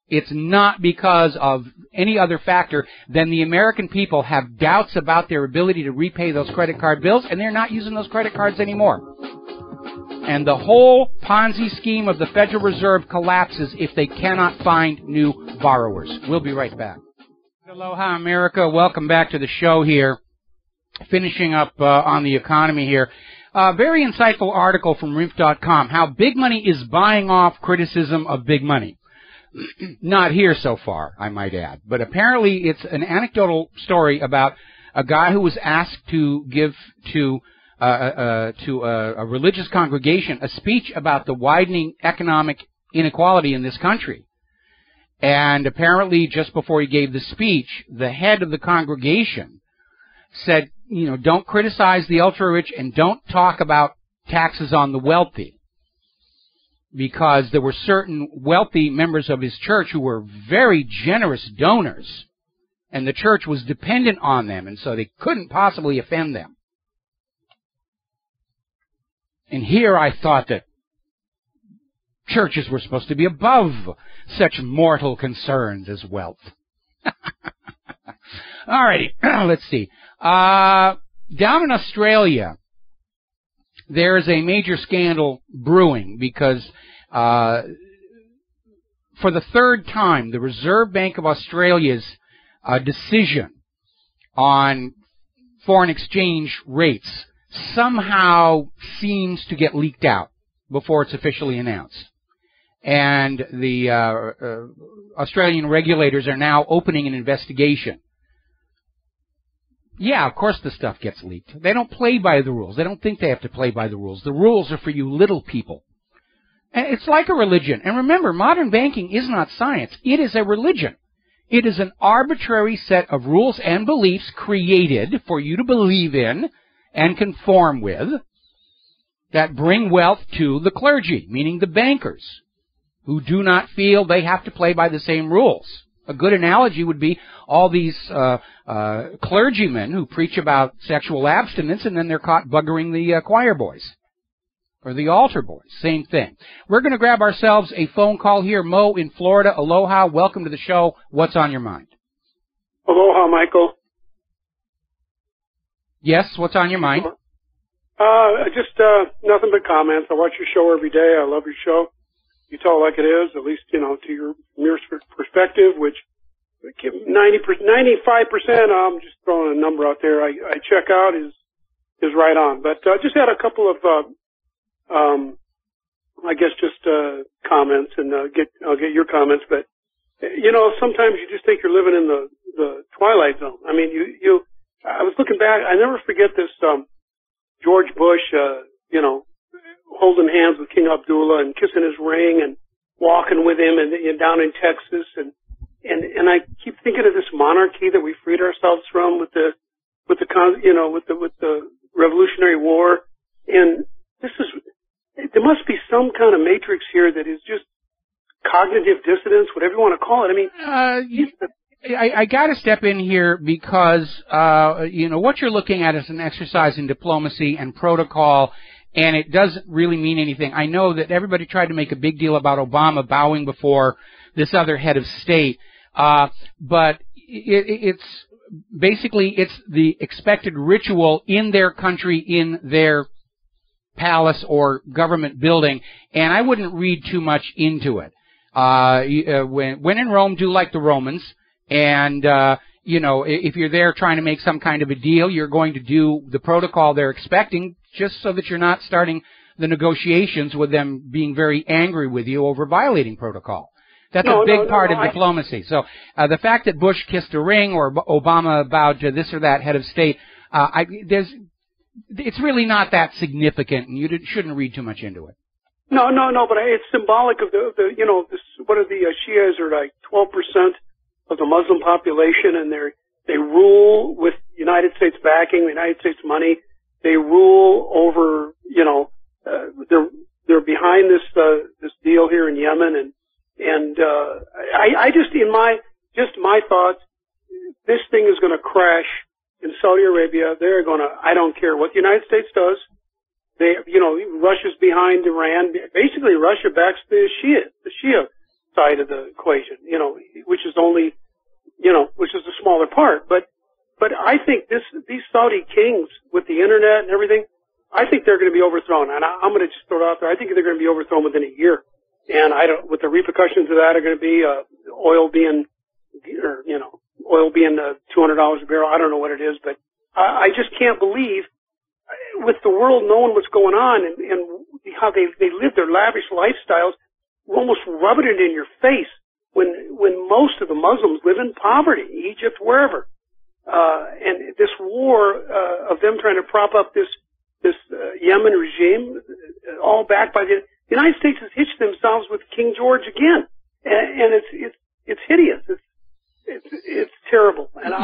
It's not because of any other factor than the American people have doubts about their ability to repay those credit card bills, and they're not using those credit cards anymore. And the whole Ponzi scheme of the Federal Reserve collapses if they cannot find new borrowers. We'll be right back. Aloha, America. Welcome back to the show here. Finishing up on the economy here. Very insightful article from RINF.com, how big money is buying off criticism of big money. Not here so far, I might add. But apparently it's an anecdotal story about a guy who was asked to give to a religious congregation a speech about the widening economic inequality in this country. And apparently just before he gave the speech, the head of the congregation said, you know, don't criticize the ultra-rich and don't talk about taxes on the wealthy. Because there were certain wealthy members of his church who were very generous donors, and the church was dependent on them, and so they couldn't possibly offend them. And here I thought that churches were supposed to be above such mortal concerns as wealth. All righty, let's see. Down in Australia, there is a major scandal brewing because for the third time, the Reserve Bank of Australia's decision on foreign exchange rates somehow seems to get leaked out before it's officially announced. And the Australian regulators are now opening an investigation. Yeah, of course the stuff gets leaked. They don't play by the rules. They don't think they have to play by the rules. The rules are for you little people. And it's like a religion. And remember, modern banking is not science. It is a religion. It is an arbitrary set of rules and beliefs created for you to believe in and conform with that bring wealth to the clergy, meaning the bankers, who do not feel they have to play by the same rules. A good analogy would be all these clergymen who preach about sexual abstinence and then they're caught buggering the choir boys or the altar boys. Same thing. We're going to grab ourselves a phone call here. Mo in Florida. Aloha. Welcome to the show. What's on your mind? Aloha, Michael. Yes, what's on your mind? Just nothing but comments. I watch your show every day. I love your show. You tell it like it is, at least, to your perspective, which 95%, I'm just throwing a number out there, I check out is right on. But just had a couple of, comments, and I'll get your comments. But, sometimes you just think you're living in the Twilight Zone. I mean, I was looking back, I never forget this, George Bush, holding hands with King Abdullah and kissing his ring and walking with him and down in Texas and I keep thinking of this monarchy that we freed ourselves from with the Revolutionary War, and there must be some kind of matrix here that is just cognitive dissonance, whatever you want to call it. I mean, I got to step in here because what you're looking at is an exercise in diplomacy and protocol. And it doesn't really mean anything. I know that everybody tried to make a big deal about Obama bowing before this other head of state, but it's the expected ritual in their country, in their palace or government building, and I wouldn't read too much into it. When in Rome, do like the Romans, and if you're there trying to make some kind of a deal, you're going to do the protocol they're expecting, just so that you're not starting the negotiations with them being very angry with you over violating protocol. That's a big part of diplomacy. So the fact that Bush kissed a ring or Obama bowed to this or that head of state, it's really not that significant, and you shouldn't read too much into it. No, but it's symbolic of what are the Shias are like 12% of the Muslim population, and they rule with United States backing, the United States money. They rule over, they're behind this deal here in Yemen, and I just, my thoughts, this thing is going to crash in Saudi Arabia. They're going to, I don't care what the United States does. Russia's behind Iran. Basically, Russia backs the Shia side of the equation, which is only, which is the smaller part, but I think these Saudi kings with the internet and everything, I think they're going to be overthrown. And I'm going to just throw it out there. I think they're going to be overthrown within a year. And what the repercussions of that are going to be, oil being $200 a barrel. I don't know what it is, but I just can't believe with the world knowing what's going on and how they live their lavish lifestyles, almost rubbing it in your face when most of the Muslims live in poverty, Egypt, wherever. And this war of them trying to prop up this Yemen regime, all backed by the United States, has hitched themselves with King George again, and it's hideous. It's terrible. And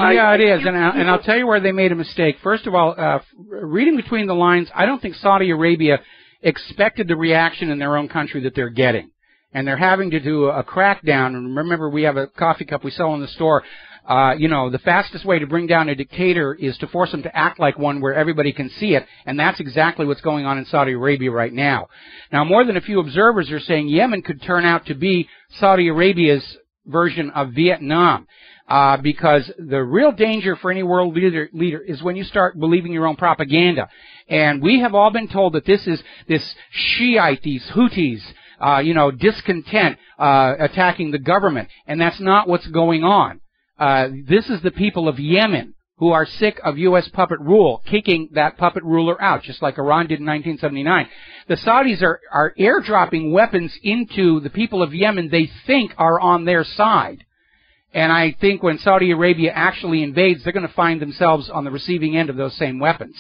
it is. And I'll tell you where they made a mistake. First of all, reading between the lines, I don't think Saudi Arabia expected the reaction in their own country that they're getting. And they're having to do a crackdown. And remember, we have a coffee cup we sell in the store. The fastest way to bring down a dictator is to force him to act like one where everybody can see it. And that's exactly what's going on in Saudi Arabia right now. Now, more than a few observers are saying Yemen could turn out to be Saudi Arabia's version of Vietnam. Because the real danger for any world leader is when you start believing your own propaganda. And we have all been told that this Shiite, these Houthis, discontent, attacking the government. And that's not what's going on. This is the people of Yemen who are sick of U.S. puppet rule, kicking that puppet ruler out, just like Iran did in 1979. The Saudis are airdropping weapons into the people of Yemen they think are on their side. And I think when Saudi Arabia actually invades, they're going to find themselves on the receiving end of those same weapons.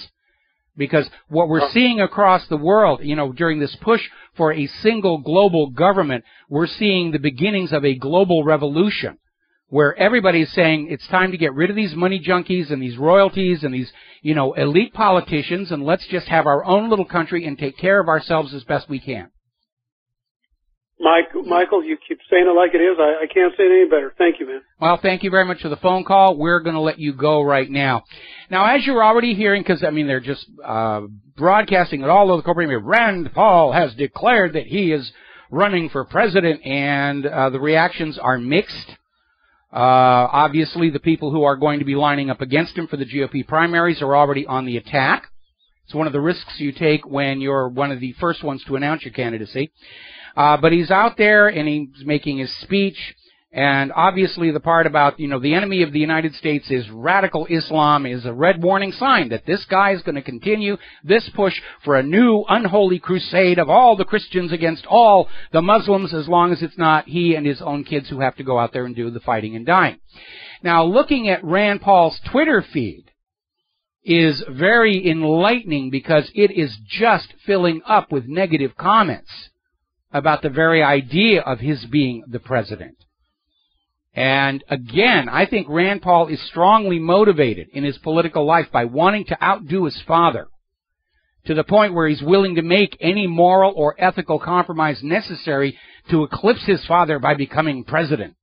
Because what we're seeing across the world, during this push for a single global government, we're seeing the beginnings of a global revolution where everybody's saying it's time to get rid of these money junkies and these royalties and these, elite politicians, and let's just have our own little country and take care of ourselves as best we can. Michael, you keep saying it like it is. I can't say it any better. Thank you, man. Well, thank you very much for the phone call. We're going to let you go right now. Now, as you're already hearing, because, they're just broadcasting it all over the corporate media, Rand Paul has declared that he is running for president, and the reactions are mixed. Obviously, the people who are going to be lining up against him for the GOP primaries are already on the attack. It's one of the risks you take when you're one of the first ones to announce your candidacy. But he's out there and he's making his speech, and obviously the part about, the enemy of the United States is radical Islam is a red warning sign that this guy is going to continue this push for a new unholy crusade of all the Christians against all the Muslims, as long as it's not he and his own kids who have to go out there and do the fighting and dying. Now, looking at Rand Paul's Twitter feed is very enlightening because it is just filling up with negative comments about the very idea of his being the president. And again, I think Rand Paul is strongly motivated in his political life by wanting to outdo his father to the point where he's willing to make any moral or ethical compromise necessary to eclipse his father by becoming president.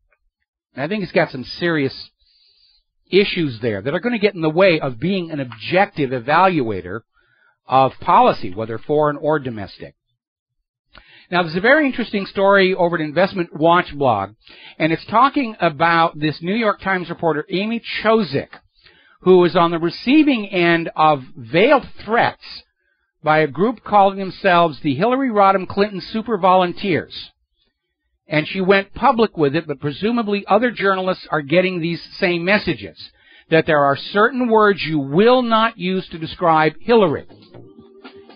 And I think he's got some serious issues there that are going to get in the way of being an objective evaluator of policy, whether foreign or domestic. Now, there's a very interesting story over at Investment Watch blog, and it's talking about this New York Times reporter, Amy Chozick, who is on the receiving end of veiled threats by a group calling themselves the Hillary Rodham Clinton Super Volunteers. And she went public with it, but presumably other journalists are getting these same messages, that there are certain words you will not use to describe Hillary.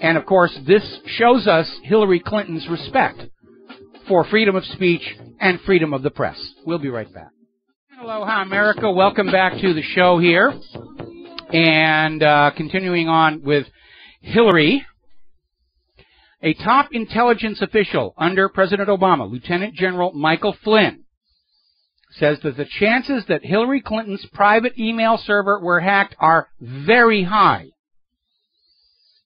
And, of course, this shows us Hillary Clinton's respect for freedom of speech and freedom of the press. We'll be right back. Aloha, America. Welcome back to the show here. And continuing on with Hillary, a top intelligence official under President Obama, Lieutenant General Michael Flynn, says that the chances that Hillary Clinton's private email server were hacked are very high.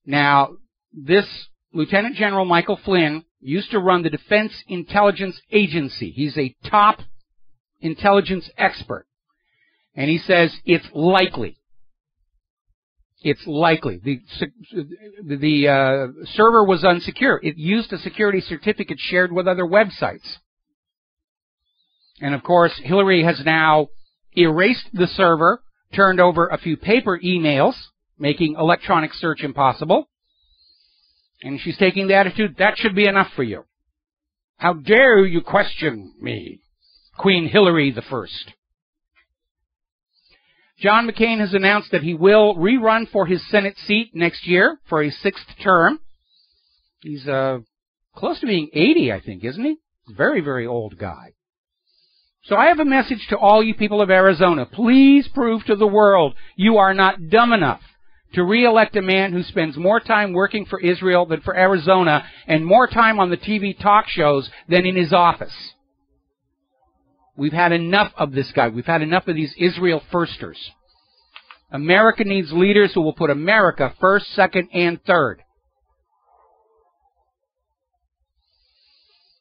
Now, this Lieutenant General Michael Flynn used to run the Defense Intelligence Agency. He's a top intelligence expert. And he says it's likely. It's likely. The server was unsecure. It used a security certificate shared with other websites. And, of course, Hillary has now erased the server, turned over a few paper emails, making electronic search impossible. And she's taking the attitude, that should be enough for you. How dare you question me, Queen Hillary the First. John McCain has announced that he will rerun for his Senate seat next year for a 6th term. He's close to being 80, I think, isn't he? He's a very, very old guy. So I have a message to all you people of Arizona. Please prove to the world you are not dumb enough to re-elect a man who spends more time working for Israel than for Arizona and more time on the TV talk shows than in his office. We've had enough of this guy. We've had enough of these Israel firsters. America needs leaders who will put America first, second, and third.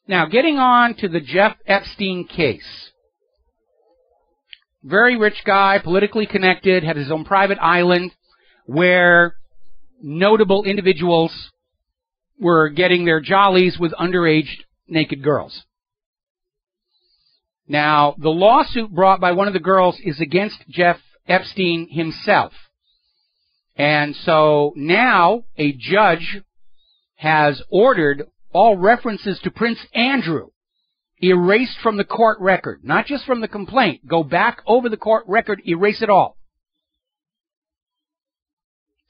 Now, getting on to the Jeff Epstein case. Very rich guy, politically connected, had his own private island where notable individuals were getting their jollies with underage naked girls. Now, the lawsuit brought by one of the girls is against Jeff Epstein himself. And so now a judge has ordered all references to Prince Andrew erased from the court record, not just from the complaint. Go back over the court record, erase it all.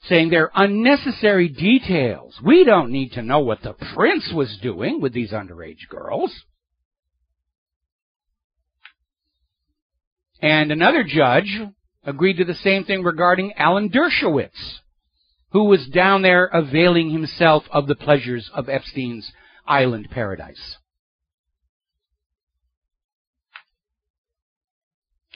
Saying they're unnecessary details. We don't need to know what the prince was doing with these underage girls. And another judge agreed to the same thing regarding Alan Dershowitz, who was down there availing himself of the pleasures of Epstein's island paradise.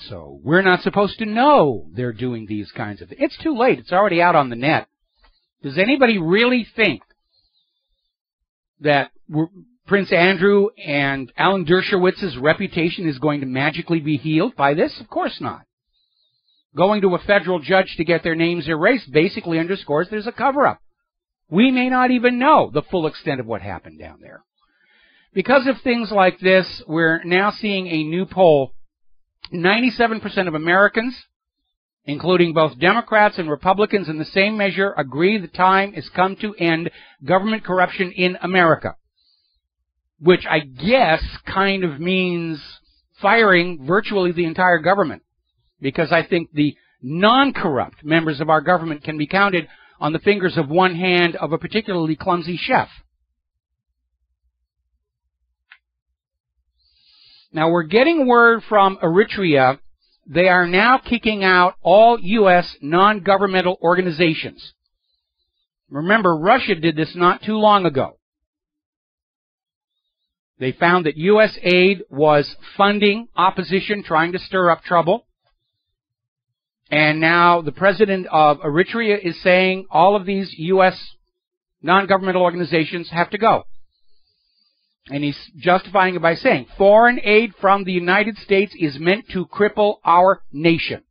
So we're not supposed to know they're doing these kinds of things. It's too late. It's already out on the net. Does anybody really think that Prince Andrew and Alan Dershowitz's reputation is going to magically be healed by this? Of course not. Going to a federal judge to get their names erased basically underscores there's a cover-up. We may not even know the full extent of what happened down there. Because of things like this, we're now seeing a new poll. 97% of Americans, including both Democrats and Republicans in the same measure, agree the time has come to end government corruption in America. Which I guess kind of means firing virtually the entire government. Because I think the non-corrupt members of our government can be counted on the fingers of one hand of a particularly clumsy chef. Now, we're getting word from Eritrea. They are now kicking out all U.S. non-governmental organizations. Remember, Russia did this not too long ago. They found that U.S. aid was funding opposition, trying to stir up trouble. And now the president of Eritrea is saying all of these U.S. non-governmental organizations have to go. And he's justifying it by saying, foreign aid from the United States is meant to cripple our nation.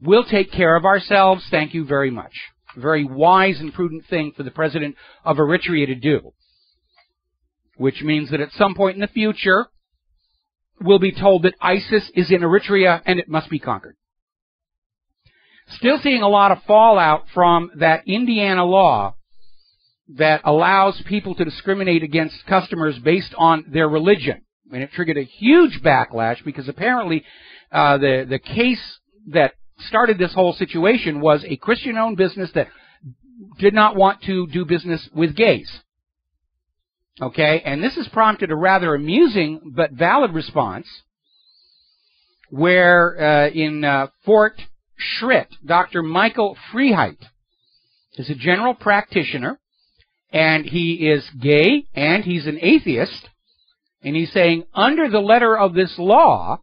We'll take care of ourselves, thank you very much. A very wise and prudent thing for the president of Eritrea to do. Which means that at some point in the future, we'll be told that ISIS is in Eritrea and it must be conquered. Still seeing a lot of fallout from that Indiana law that allows people to discriminate against customers based on their religion. And it triggered a huge backlash because apparently the case that started this whole situation was a Christian-owned business that did not want to do business with gays. Okay, and this has prompted a rather amusing but valid response where in Fort Schritt, Dr. Michael Freeheit is a general practitioner. And he is gay, and he's an atheist, and he's saying, under the letter of this law,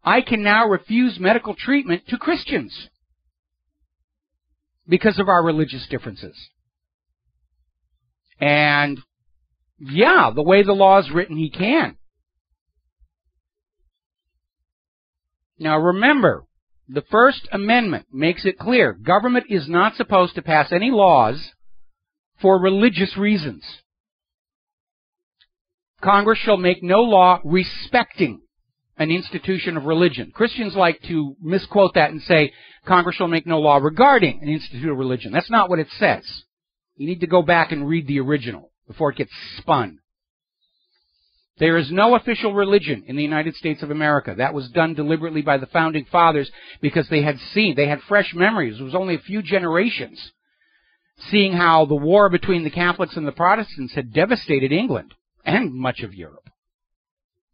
I can now refuse medical treatment to Christians because of our religious differences. And, yeah, the way the law is written, he can. Now, remember, the First Amendment makes it clear government is not supposed to pass any laws for religious reasons. Congress shall make no law respecting an institution of religion. Christians like to misquote that and say, Congress shall make no law regarding an institute of religion. That's not what it says. You need to go back and read the original before it gets spun. There is no official religion in the United States of America. That was done deliberately by the Founding Fathers because they had fresh memories. It was only a few generations seeing how the war between the Catholics and the Protestants had devastated England and much of Europe.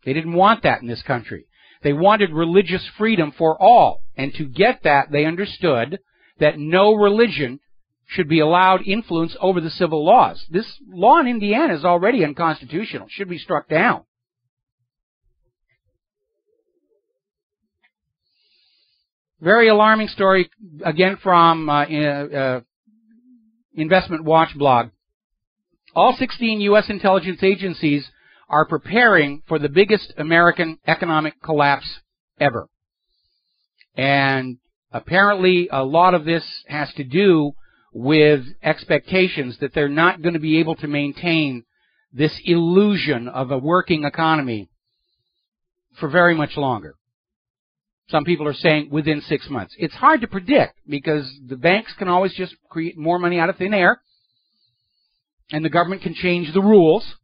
They didn't want that in this country. They wanted religious freedom for all. And to get that, they understood that no religion should be allowed influence over the civil laws. This law in Indiana is already unconstitutional. It should be struck down. Very alarming story, again from Investment Watch blog. All 16 U.S. intelligence agencies are preparing for the biggest American economic collapse ever. And apparently a lot of this has to do with expectations that they're not going to be able to maintain this illusion of a working economy for very much longer. Some people are saying within 6 months. It's hard to predict because the banks can always just create more money out of thin air, and the government can change the rules.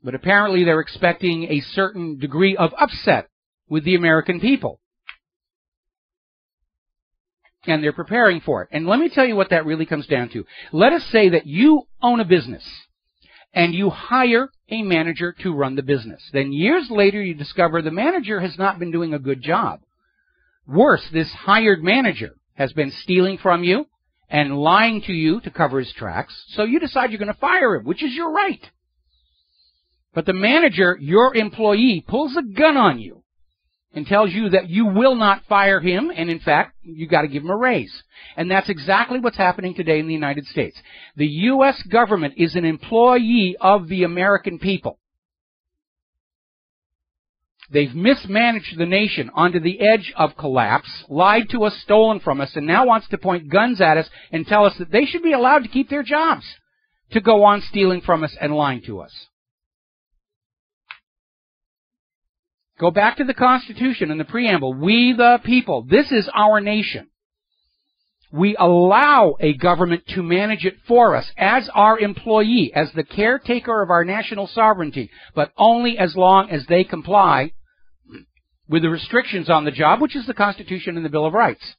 But apparently they're expecting a certain degree of upset with the American people. And they're preparing for it. And let me tell you what that really comes down to. Let us say that you own a business and you hire a manager to run the business. Then years later you discover the manager has not been doing a good job. Worse, this hired manager has been stealing from you and lying to you to cover his tracks. So you decide you're going to fire him, which is your right. But the manager, your employee, pulls a gun on you and tells you that you will not fire him, and in fact, you got to give him a raise. And that's exactly what's happening today in the United States. The U.S. government is an employee of the American people. They've mismanaged the nation onto the edge of collapse, lied to us, stolen from us, and now wants to point guns at us and tell us that they should be allowed to keep their jobs, to go on stealing from us and lying to us. Go back to the Constitution and the preamble. We the people. This is our nation. We allow a government to manage it for us as our employee, as the caretaker of our national sovereignty, but only as long as they comply with the restrictions on the job, which is the Constitution and the Bill of Rights.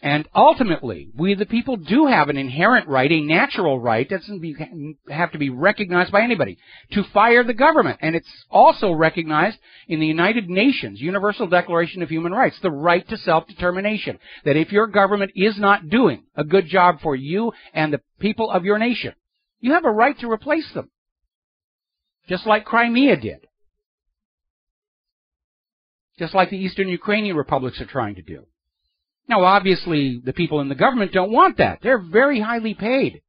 And ultimately, we the people do have an inherent right, a natural right, doesn't have to be recognized by anybody, to fire the government. And it's also recognized in the United Nations Universal Declaration of Human Rights, the right to self-determination, that if your government is not doing a good job for you and the people of your nation, you have a right to replace them, just like Crimea did, just like the Eastern Ukrainian republics are trying to do. Now, obviously, the people in the government don't want that. They're very highly paid.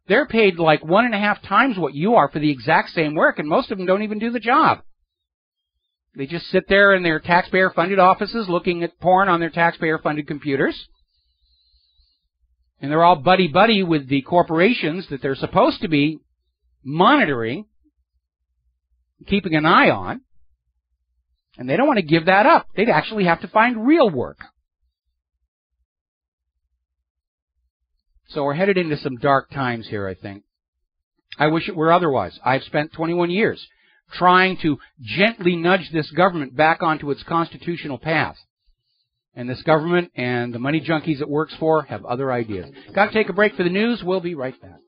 They're paid like 1.5 times what you are for the exact same work, and most of them don't even do the job. They just sit there in their taxpayer-funded offices looking at porn on their taxpayer-funded computers. And they're all buddy-buddy with the corporations that they're supposed to be monitoring, keeping an eye on. And they don't want to give that up. They'd actually have to find real work. So we're headed into some dark times here, I think. I wish it were otherwise. I've spent 21 years trying to gently nudge this government back onto its constitutional path. And this government and the money junkies it works for have other ideas. Got to take a break for the news. We'll be right back.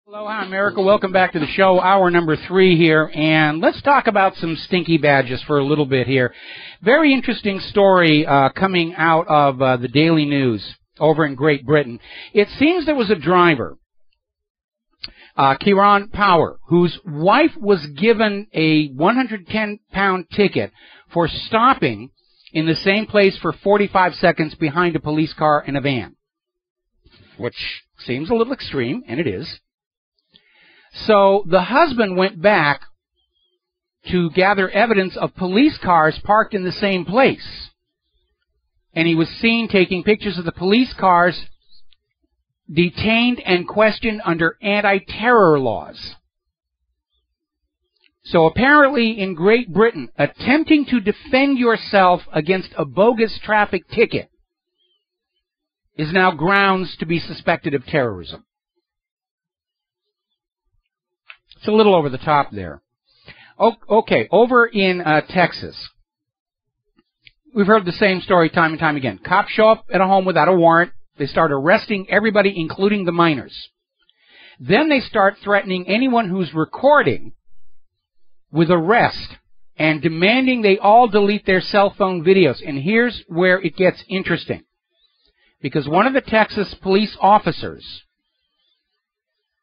Hello, hi, America. Welcome back to the show. Hour number 3 here. And let's talk about some stinky badges for a little bit here. Very interesting story coming out of the Daily News over in Great Britain. It seems there was a driver, Kieran Power, whose wife was given a 110-pound ticket for stopping in the same place for 45 seconds behind a police car in a van, which seems a little extreme, and it is. So the husband went back to gather evidence of police cars parked in the same place. And he was seen taking pictures of the police cars detained and questioned under anti-terror laws. So apparently in Great Britain, attempting to defend yourself against a bogus traffic ticket is now grounds to be suspected of terrorism. It's a little over the top there. Okay, over in Texas. We've heard the same story time and time again. Cops show up at a home without a warrant. They start arresting everybody, including the minors. Then they start threatening anyone who's recording with arrest and demanding they all delete their cell phone videos. And here's where it gets interesting. Because one of the Texas police officers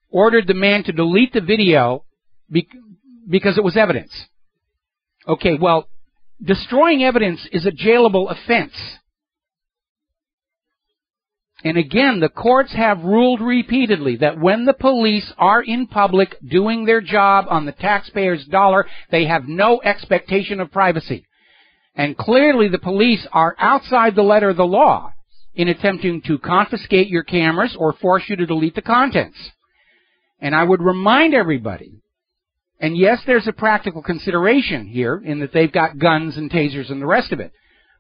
ordered the man to delete the video because it was evidence. Okay, well, destroying evidence is a jailable offense. And again, the courts have ruled repeatedly that when the police are in public doing their job on the taxpayer's dollar, they have no expectation of privacy. And clearly the police are outside the letter of the law in attempting to confiscate your cameras or force you to delete the contents. And I would remind everybody And yes, there's a practical consideration here in that they've got guns and tasers and the rest of it.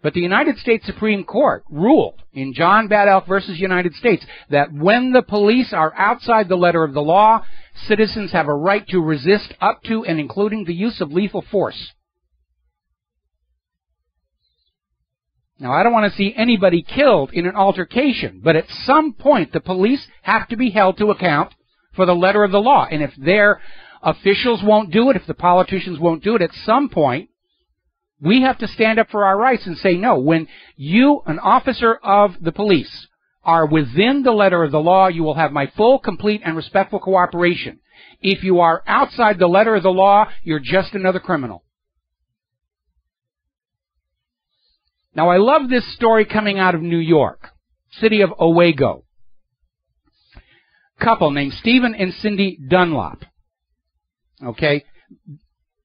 But the United States Supreme Court ruled in John Bad Elk versus United States that when the police are outside the letter of the law, citizens have a right to resist up to and including the use of lethal force. Now, I don't want to see anybody killed in an altercation, but at some point the police have to be held to account for the letter of the law. And if their officials won't do it, if the politicians won't do it, at some point we have to stand up for our rights and say, no, when you, an officer of the police, are within the letter of the law, you will have my full, complete, and respectful cooperation. If you are outside the letter of the law, you're just another criminal. Now, I love this story coming out of New York, city of Owego. Couple named Stephen and Cindy Dunlop. Okay?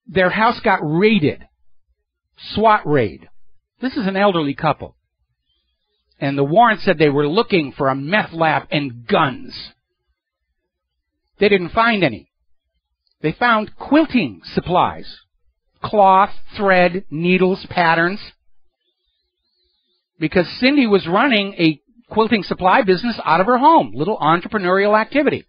Their house got raided. SWAT raid. This is an elderly couple. And the warrant said they were looking for a meth lab and guns. They didn't find any. They found quilting supplies. Cloth, thread, needles, patterns. Because Cindy was running a quilting supply business out of her home. Little entrepreneurial activity.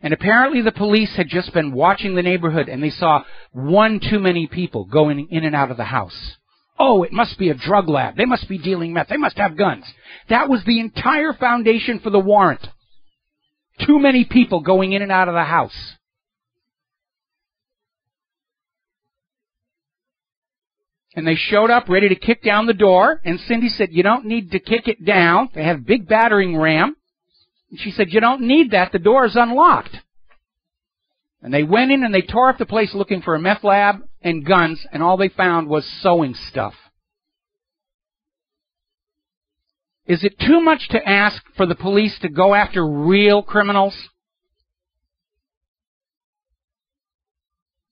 And apparently the police had just been watching the neighborhood and they saw one too many people going in and out of the house. Oh, it must be a drug lab. They must be dealing meth. They must have guns. That was the entire foundation for the warrant. Too many people going in and out of the house. And they showed up ready to kick down the door, and Cindy said, you don't need to kick it down. They have a big battering ram. And she said, you don't need that. The door is unlocked. And they went in and they tore up the place looking for a meth lab and guns, and all they found was sewing stuff. Is it too much to ask for the police to go after real criminals?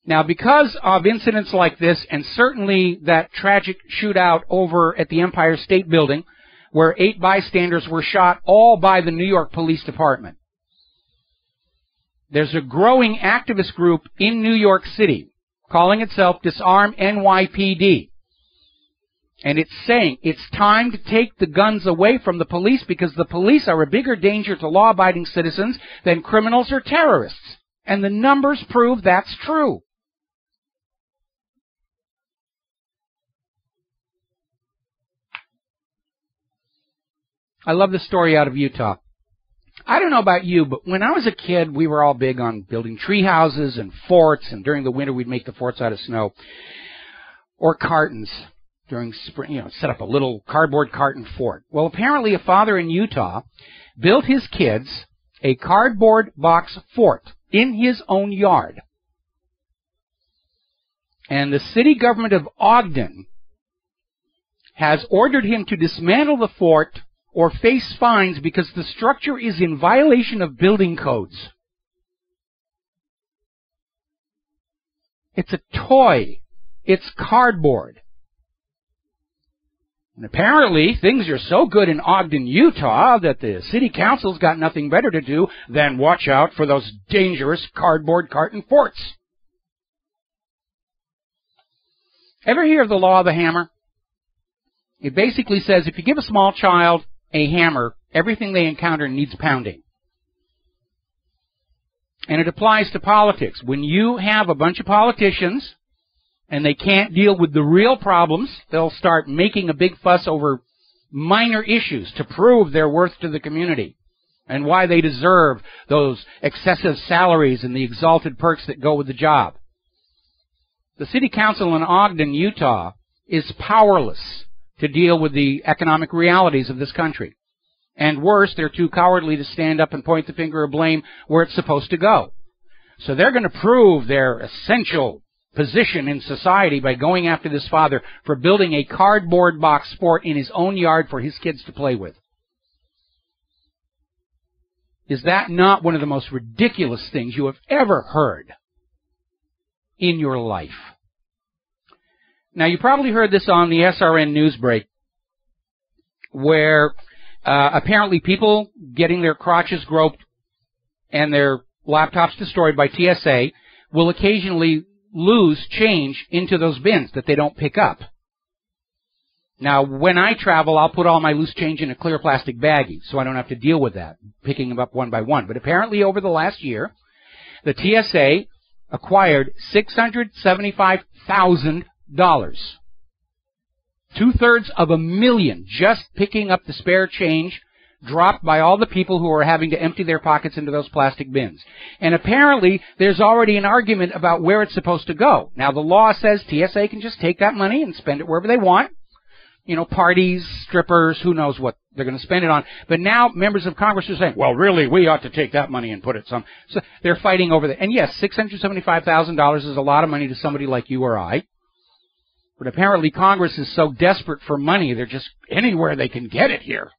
Now, because of incidents like this, and certainly that tragic shootout over at the Empire State Building, where 8 bystanders were shot, all by the New York Police Department, there's a growing activist group in New York City calling itself Disarm NYPD. And it's saying it's time to take the guns away from the police because the police are a bigger danger to law-abiding citizens than criminals or terrorists. And the numbers prove that's true. I love this story out of Utah. I don't know about you, but when I was a kid, we were all big on building tree houses and forts, and during the winter we'd make the forts out of snow. Or cartons during spring, set up a little cardboard carton fort. Well, apparently a father in Utah built his kids a cardboard box fort in his own yard. And the city government of Ogden has ordered him to dismantle the fort or face fines because the structure is in violation of building codes. It's a toy. It's cardboard. And apparently, things are so good in Ogden, Utah, that the city council's got nothing better to do than watch out for those dangerous cardboard carton forts. Ever hear of the law of the hammer? It basically says if you give a small child a hammer, everything they encounter needs pounding. And it applies to politics. When you have a bunch of politicians and they can't deal with the real problems, they'll start making a big fuss over minor issues to prove their worth to the community and why they deserve those excessive salaries and the exalted perks that go with the job. The city council in Ogden, Utah, is powerless to deal with the economic realities of this country. And worse, they're too cowardly to stand up and point the finger of blame where it's supposed to go. So they're going to prove their essential position in society by going after this father for building a cardboard box fort in his own yard for his kids to play with. Is that not one of the most ridiculous things you have ever heard in your life? Now, you probably heard this on the SRN news break, where apparently people getting their crotches groped and their laptops destroyed by TSA will occasionally lose change into those bins that they don't pick up. Now, when I travel, I'll put all my loose change in a clear plastic baggie, so I don't have to deal with that, picking them up one by one. But apparently over the last year, the TSA acquired $675,000. $250,000 just picking up the spare change dropped by all the people who are having to empty their pockets into those plastic bins. And apparently, there's already an argument about where it's supposed to go. Now, the law says TSA can just take that money and spend it wherever they want. You know, parties, strippers, who knows what they're going to spend it on. But now members of Congress are saying, well, really, we ought to take that money and put it some. So they're fighting over that. And yes, $675,000 is a lot of money to somebody like you or I. But apparently Congress is so desperate for money, they're just anywhere they can get it here.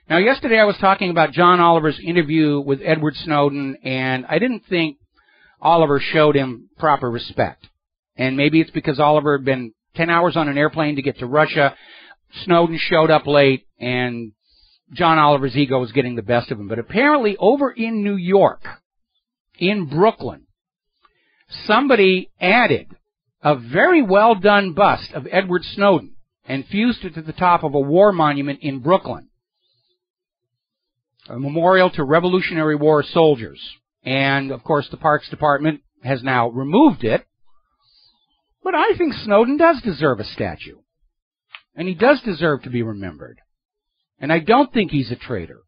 Now, yesterday I was talking about John Oliver's interview with Edward Snowden, and I didn't think Oliver showed him proper respect. And maybe it's because Oliver had been 10 hours on an airplane to get to Russia. Snowden showed up late, and John Oliver's ego was getting the best of him. But apparently over in New York, in Brooklyn, somebody added a very well done bust of Edward Snowden and fused it to the top of a war monument in Brooklyn, a memorial to Revolutionary War soldiers. And, of course, the Parks Department has now removed it. But I think Snowden does deserve a statue. And he does deserve to be remembered. And I don't think he's a traitor.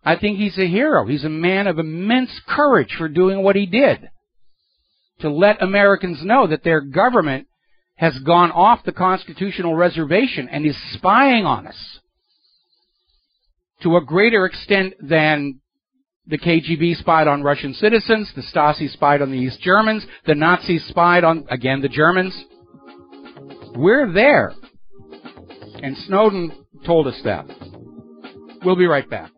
I think he's a hero. He's a man of immense courage for doing what he did, to let Americans know that their government has gone off the constitutional reservation and is spying on us to a greater extent than the KGB spied on Russian citizens, the Stasi spied on the East Germans, the Nazis spied on, again, the Germans. We're there. And Snowden told us that. We'll be right back.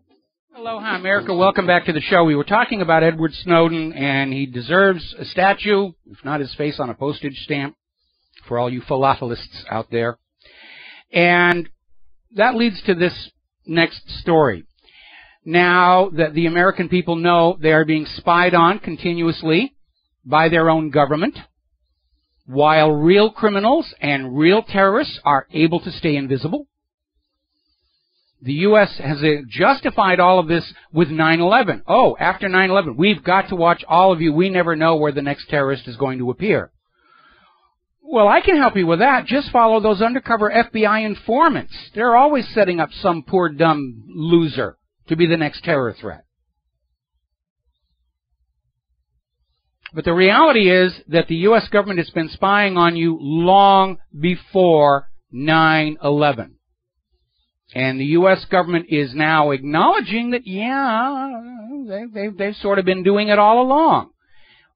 Aloha, America. Welcome back to the show. We were talking about Edward Snowden, and he deserves a statue, if not his face on a postage stamp, for all you falafelists out there. And that leads to this next story. Now that the American people know they are being spied on continuously by their own government, while real criminals and real terrorists are able to stay invisible, the U.S. has justified all of this with 9/11. Oh, after 9/11, we've got to watch all of you. We never know where the next terrorist is going to appear. Well, I can help you with that. Just follow those undercover FBI informants. They're always setting up some poor dumb loser to be the next terror threat. But the reality is that the U.S. government has been spying on you long before 9/11. And the U.S. government is now acknowledging that, yeah, they've sort of been doing it all along.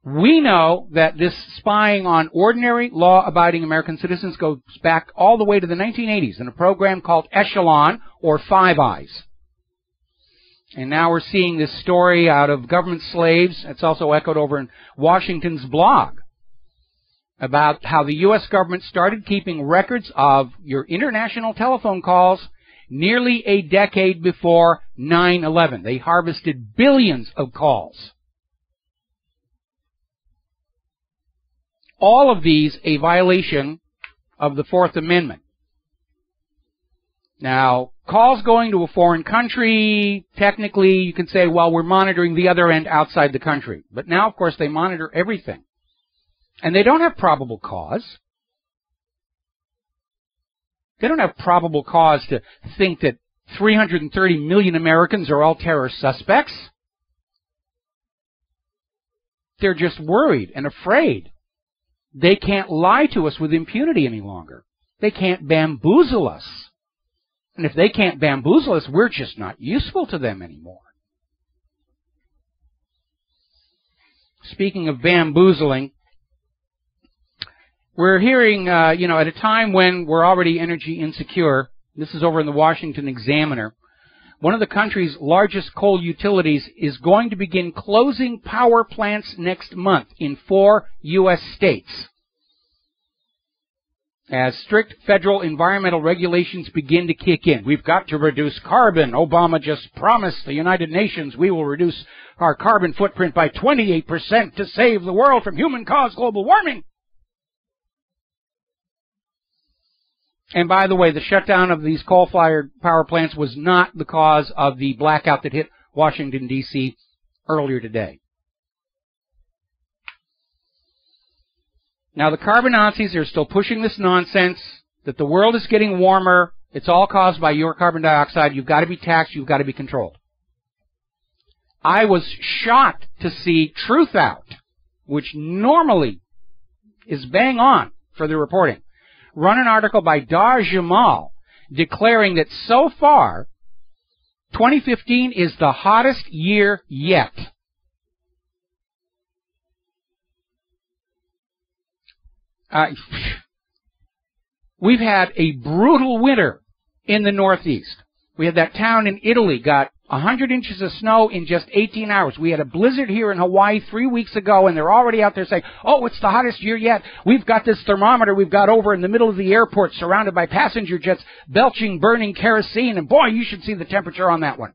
We know that this spying on ordinary, law-abiding American citizens goes back all the way to the 1980s in a program called Echelon, or Five Eyes. And now we're seeing this story out of government slaves. It's also echoed over in Washington's blog about how the U.S. government started keeping records of your international telephone calls nearly a decade before 9/11. They harvested billions of calls. All of these a violation of the Fourth Amendment. Now, calls going to a foreign country, technically you can say, well, we're monitoring the other end outside the country. But now, of course, they monitor everything. And they don't have probable cause. They don't have probable cause to think that 330 million Americans are all terror suspects. They're just worried and afraid. They can't lie to us with impunity any longer. They can't bamboozle us. And if they can't bamboozle us, we're just not useful to them anymore. Speaking of bamboozling, we're hearing, at a time when we're already energy insecure, this is over in the Washington Examiner, one of the country's largest coal utilities is going to begin closing power plants next month in 4 U.S. states. as strict federal environmental regulations begin to kick in. We've got to reduce carbon. Obama just promised the United Nations we will reduce our carbon footprint by 28% to save the world from human-caused global warming. And by the way, the shutdown of these coal-fired power plants was not the cause of the blackout that hit Washington, D.C. earlier today. Now, the carbon Nazis are still pushing this nonsense that the world is getting warmer. It's all caused by your carbon dioxide. You've got to be taxed. You've got to be controlled. I was shocked to see Truth Out, which normally is bang on for the reporting, run an article by Dar Jamal declaring that so far, 2015 is the hottest year yet. We've had a brutal winter in the Northeast. We had that town in Italy got 100 inches of snow in just 18 hours. We had a blizzard here in Hawaii 3 weeks ago, and they're already out there saying, oh, it's the hottest year yet. We've got this thermometer we've got over in the middle of the airport surrounded by passenger jets belching, burning kerosene, and boy, you should see the temperature on that one.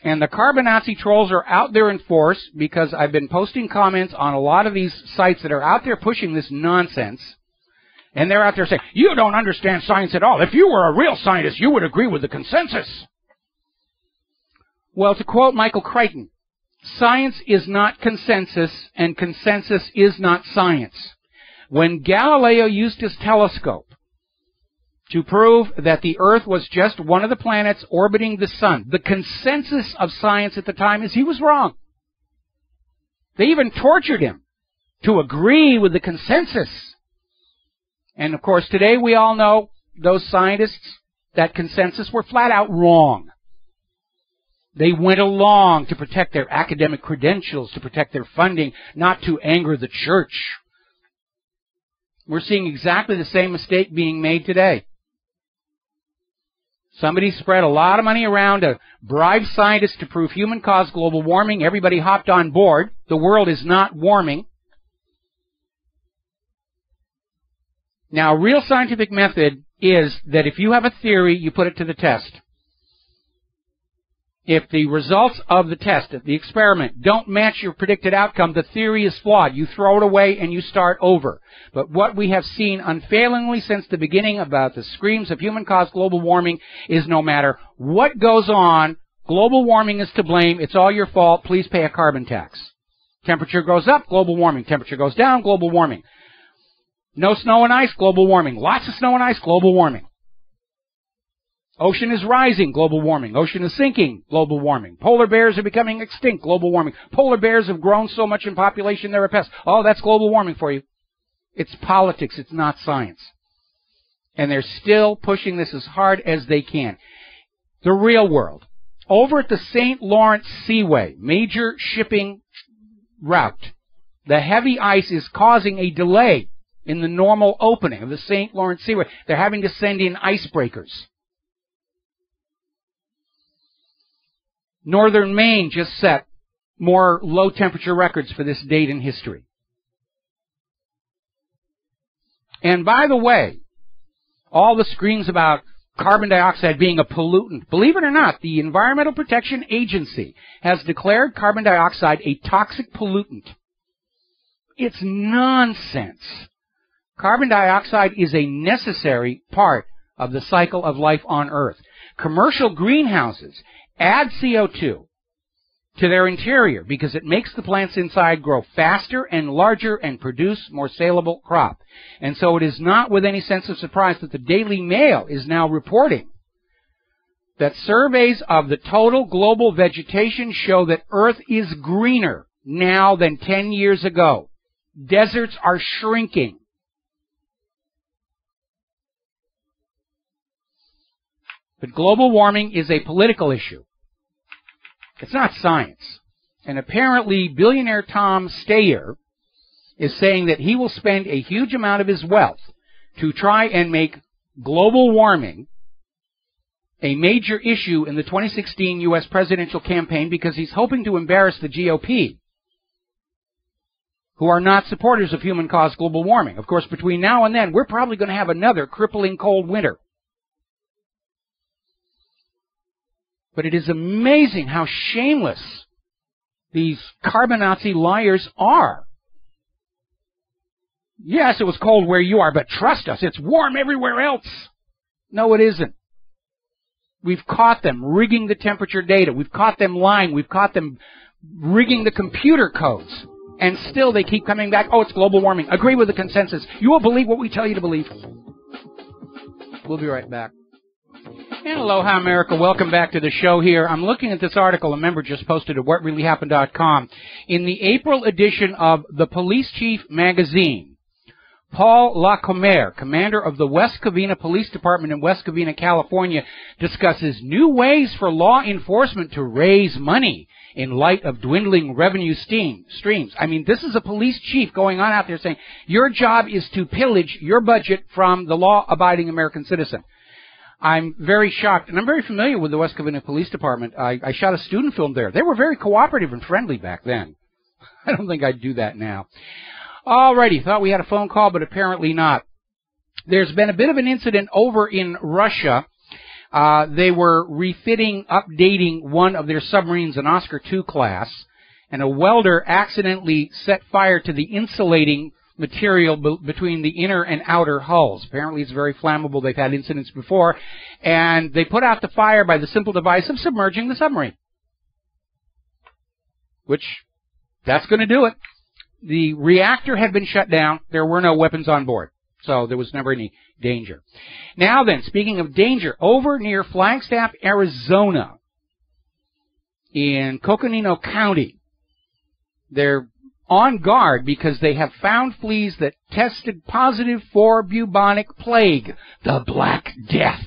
And the carbon Nazi trolls are out there in force because I've been posting comments on a lot of these sites that are out there pushing this nonsense. And they're out there saying, you don't understand science at all. If you were a real scientist, you would agree with the consensus. Well, to quote Michael Crichton, science is not consensus, and consensus is not science. When Galileo used his telescope to prove that the Earth was just one of the planets orbiting the sun, the consensus of science at the time is he was wrong. They even tortured him to agree with the consensus. And, of course, today we all know those scientists, that consensus, were flat out wrong. They went along to protect their academic credentials, to protect their funding, not to anger the church. We're seeing exactly the same mistake being made today. Somebody spread a lot of money around to bribe scientists to prove human-caused global warming. Everybody hopped on board. The world is not warming. Now, a real scientific method is that if you have a theory, you put it to the test. If the results of the test, of the experiment, don't match your predicted outcome, the theory is flawed. You throw it away and you start over. But what we have seen unfailingly since the beginning about the screams of human-caused global warming is no matter what goes on, global warming is to blame. It's all your fault. Please pay a carbon tax. Temperature goes up, global warming. Temperature goes down, global warming. No snow and ice, global warming. Lots of snow and ice, global warming. Ocean is rising, global warming. Ocean is sinking, global warming. Polar bears are becoming extinct, global warming. Polar bears have grown so much in population they're a pest. Oh, that's global warming for you. It's politics, it's not science. And they're still pushing this as hard as they can. The real world. Over at the St. Lawrence Seaway, major shipping route, the heavy ice is causing a delay in the normal opening of the St. Lawrence Seaway. They're having to send in icebreakers. Northern Maine just set more low-temperature records for this date in history. And by the way, all the screams about carbon dioxide being a pollutant, believe it or not, the Environmental Protection Agency has declared carbon dioxide a toxic pollutant. It's nonsense. Carbon dioxide is a necessary part of the cycle of life on Earth. Commercial greenhouses add CO2 to their interior because it makes the plants inside grow faster and larger and produce more saleable crop. And so it is not with any sense of surprise that the Daily Mail is now reporting that surveys of the total global vegetation show that Earth is greener now than 10 years ago. Deserts are shrinking. But global warming is a political issue. It's not science. And apparently billionaire Tom Steyer is saying that he will spend a huge amount of his wealth to try and make global warming a major issue in the 2016 U.S. presidential campaign because he's hoping to embarrass the GOP. who are not supporters of human-caused global warming. Of course, between now and then, we're probably going to have another crippling cold winter. But it is amazing how shameless these carbon Nazi liars are. Yes, it was cold where you are, but trust us, it's warm everywhere else. No, it isn't. We've caught them rigging the temperature data. We've caught them lying. We've caught them rigging the computer codes. And still they keep coming back, oh, it's global warming. Agree with the consensus. You will believe what we tell you to believe. We'll be right back. And aloha, America. Welcome back to the show here. I'm looking at this article a member just posted at whatreallyhappened.com. In the April edition of the Police Chief magazine, Paul Lacomere, commander of the West Covina Police Department in West Covina, California, discusses new ways for law enforcement to raise money in light of dwindling revenue streams. I mean, this is a police chief going on out there saying, your job is to pillage your budget from the law-abiding American citizen. I'm very shocked, and I'm very familiar with the West Covina Police Department. I shot a student film there. They were very cooperative and friendly back then. I don't think I'd do that now. Alrighty, thought we had a phone call, but apparently not. There's been a bit of an incident over in Russia. They were refitting, updating one of their submarines, an Oscar II class, and a welder accidentally set fire to the insulating material between the inner and outer hulls. Apparently it's very flammable. They've had incidents before. And they put out the fire by the simple device of submerging the submarine. Which, that's going to do it. The reactor had been shut down. There were no weapons on board. So there was never any danger. Now then, speaking of danger, over near Flagstaff, Arizona, in Coconino County, they're on guard because they have found fleas that tested positive for bubonic plague, the Black Death.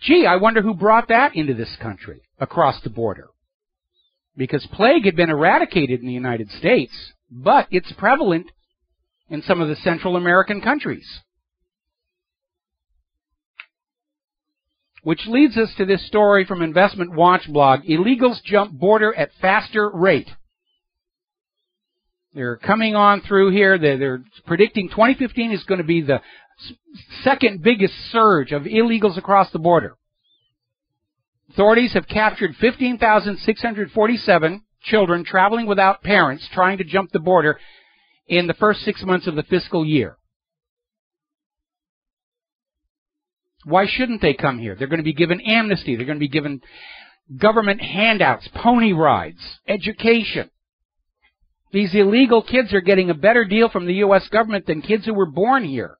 Gee, I wonder who brought that into this country, across the border. Because plague had been eradicated in the United States, but it's prevalent in some of the Central American countries. Which leads us to this story from Investment Watch blog. Illegals jump border at faster rate. They're coming on through here. They're predicting 2015 is going to be the second biggest surge of illegals across the border. Authorities have captured 15,647 children traveling without parents trying to jump the border in the first 6 months of the fiscal year. Why shouldn't they come here? They're going to be given amnesty. They're going to be given government handouts, pony rides, education. These illegal kids are getting a better deal from the U.S. government than kids who were born here.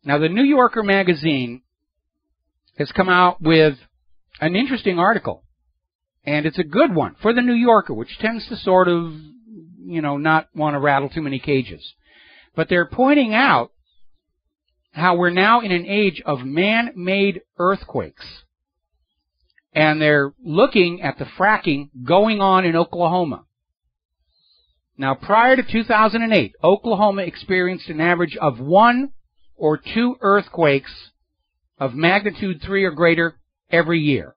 Now, the New Yorker magazine has come out with an interesting article, and it's a good one for the New Yorker, which tends to sort of, not want to rattle too many cages. But they're pointing out how we're now in an age of man-made earthquakes. And they're looking at the fracking going on in Oklahoma. Now, prior to 2008, Oklahoma experienced an average of 1 or 2 earthquakes of magnitude 3 or greater every year.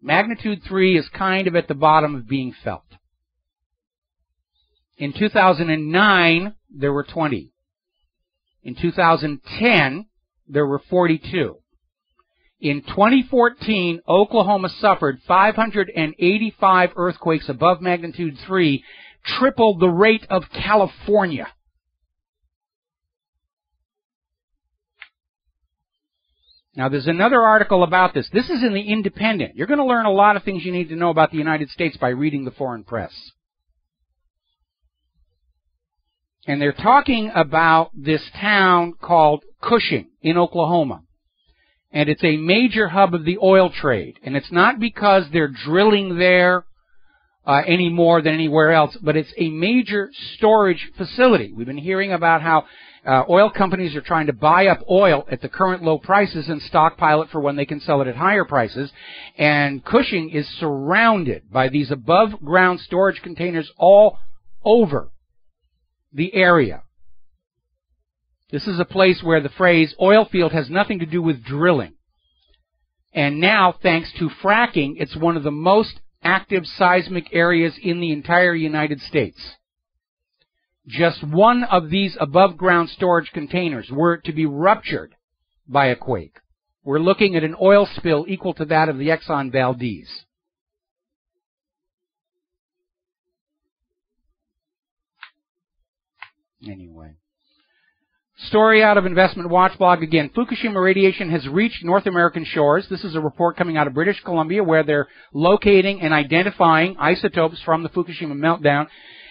Magnitude 3 is kind of at the bottom of being felt. In 2009, there were 20. In 2010, there were 42. In 2014, Oklahoma suffered 585 earthquakes above magnitude 3, triple the rate of California. Now, there's another article about this. This is in the Independent. You're going to learn a lot of things you need to know about the United States by reading the foreign press. And they're talking about this town called Cushing in Oklahoma. And it's a major hub of the oil trade. And it's not because they're drilling there any more than anywhere else, but it's a major storage facility. We've been hearing about how oil companies are trying to buy up oil at the current low prices and stockpile it for when they can sell it at higher prices. And Cushing is surrounded by these above-ground storage containers all over the area. This is a place where the phrase oil field has nothing to do with drilling. And now, thanks to fracking, it's one of the most active seismic areas in the entire United States. Just one of these above-ground storage containers were to be ruptured by a quake. We're looking at an oil spill equal to that of the Exxon Valdez. Anyway. Story out of Investment Watch blog again. Fukushima radiation has reached North American shores. This is a report coming out of British Columbia where they're locating and identifying isotopes from the Fukushima meltdown.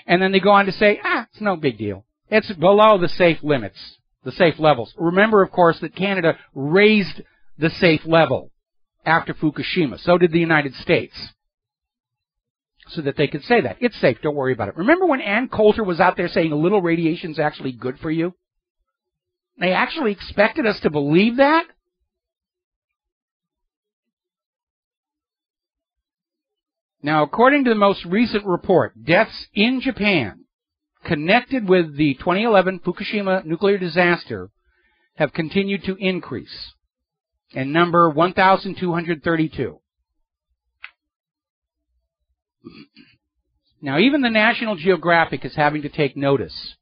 And then they go on to say, it's no big deal. It's below the safe limits, the safe levels. Remember, of course, that Canada raised the safe level after Fukushima. So did the United States. So that they could say that. It's safe, don't worry about it. Remember when Ann Coulter was out there saying a little radiation is actually good for you? They actually expected us to believe that? Now, according to the most recent report, deaths in Japan connected with the 2011 Fukushima nuclear disaster have continued to increase and number 1,232. Now, even the National Geographic is having to take notice.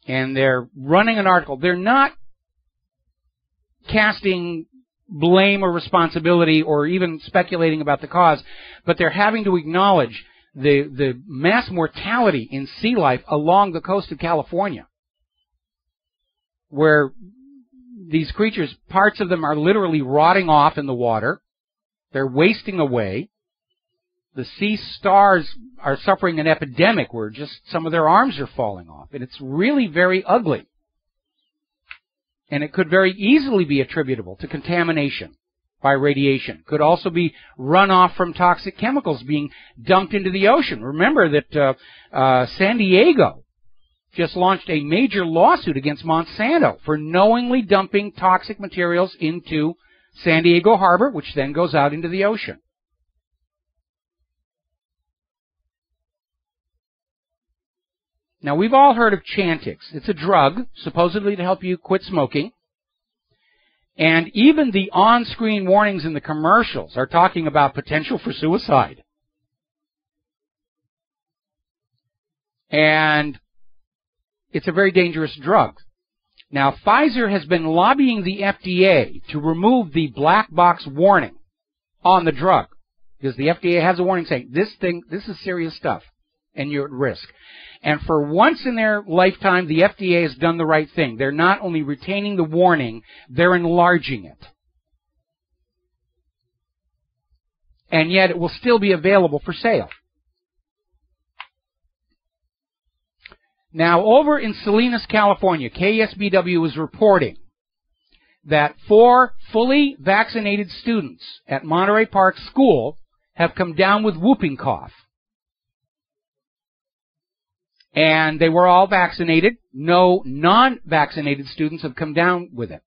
And they're running an article. They're not casting blame or responsibility or even speculating about the cause, but they're having to acknowledge the mass mortality in sea life along the coast of California, where these creatures, parts of them are literally rotting off in the water. They're wasting away. The sea stars are suffering an epidemic where just some of their arms are falling off. And it's really very ugly. And it could very easily be attributable to contamination by radiation. Could also be runoff from toxic chemicals being dumped into the ocean. Remember that San Diego just launched a major lawsuit against Monsanto for knowingly dumping toxic materials into San Diego Harbor, which then goes out into the ocean. Now, we've all heard of Chantix. It's a drug, supposedly to help you quit smoking. And even the on-screen warnings in the commercials are talking about potential for suicide. And it's a very dangerous drug. Now, Pfizer has been lobbying the FDA to remove the black box warning on the drug. Because the FDA has a warning saying, this is serious stuff, and you're at risk. And for once in their lifetime, the FDA has done the right thing. They're not only retaining the warning, they're enlarging it. And yet it will still be available for sale. Now, over in Salinas, California, KSBW is reporting that 4 fully vaccinated students at Monterey Park School have come down with whooping cough. And they were all vaccinated. No non-vaccinated students have come down with it.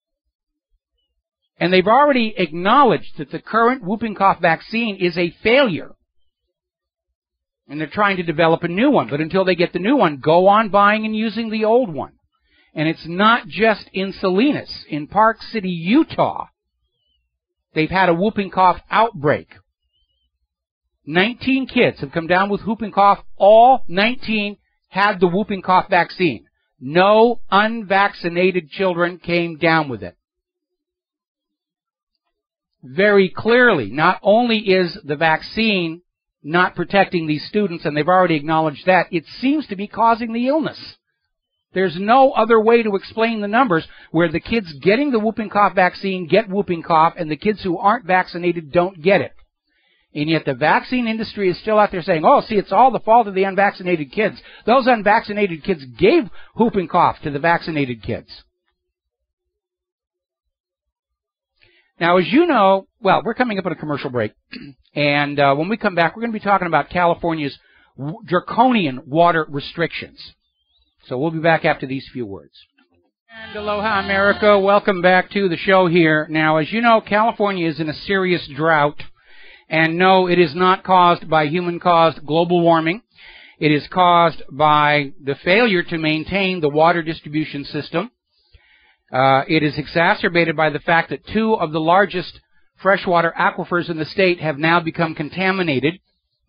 And they've already acknowledged that the current whooping cough vaccine is a failure. And they're trying to develop a new one. But until they get the new one, go on buying and using the old one. And it's not just in Salinas. In Park City, Utah, they've had a whooping cough outbreak. 19 kids have come down with whooping cough. All 19 had the whooping cough vaccine. No unvaccinated children came down with it. Very clearly, not only is the vaccine not protecting these students, and they've already acknowledged that, it seems to be causing the illness. There's no other way to explain the numbers where the kids getting the whooping cough vaccine get whooping cough, and the kids who aren't vaccinated don't get it. And yet the vaccine industry is still out there saying, oh, see, it's all the fault of the unvaccinated kids. Those unvaccinated kids gave whooping cough to the vaccinated kids. Now, as you know, well, we're coming up on a commercial break. And when we come back, we're going to be talking about California's draconian water restrictions. So we'll be back after these few words. And aloha, America. Welcome back to the show here. Now, as you know, California is in a serious drought. And no, it is not caused by human-caused global warming. It is caused by the failure to maintain the water distribution system. It is exacerbated by the fact that 2 of the largest freshwater aquifers in the state have now become contaminated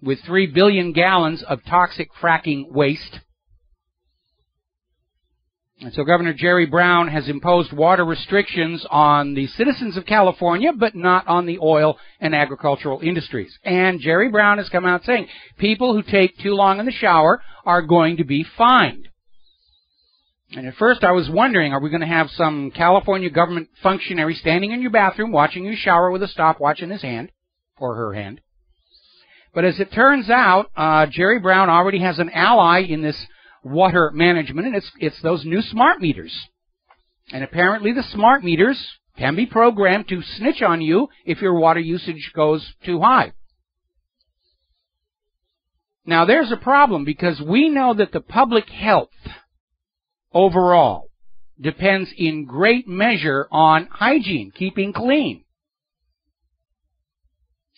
with 3 billion gallons of toxic fracking waste. And so Governor Jerry Brown has imposed water restrictions on the citizens of California, but not on the oil and agricultural industries. And Jerry Brown has come out saying people who take too long in the shower are going to be fined. And at first I was wondering, are we going to have some California government functionary standing in your bathroom watching you shower with a stopwatch in his hand, or her hand? But as it turns out, Jerry Brown already has an ally in this water management, and it's those new smart meters. And apparently the smart meters can be programmed to snitch on you if your water usage goes too high. Now there's a problem, because we know that the public health overall depends in great measure on hygiene, keeping clean.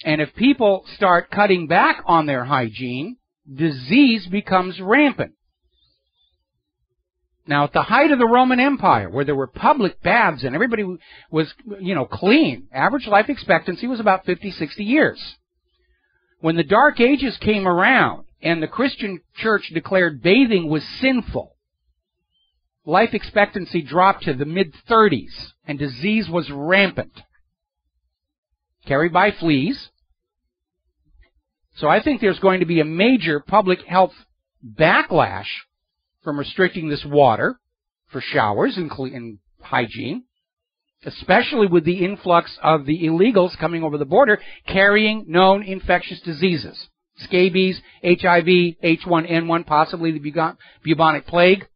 And if people start cutting back on their hygiene, disease becomes rampant. Now, at the height of the Roman Empire, where there were public baths and everybody was, clean, average life expectancy was about 50, 60 years. When the Dark Ages came around and the Christian church declared bathing was sinful, life expectancy dropped to the mid-30s and disease was rampant, carried by fleas. So I think there's going to be a major public health backlash from restricting this water for showers and hygiene, especially with the influx of the illegals coming over the border carrying known infectious diseases. Scabies, HIV, H1N1, possibly the bubonic plague.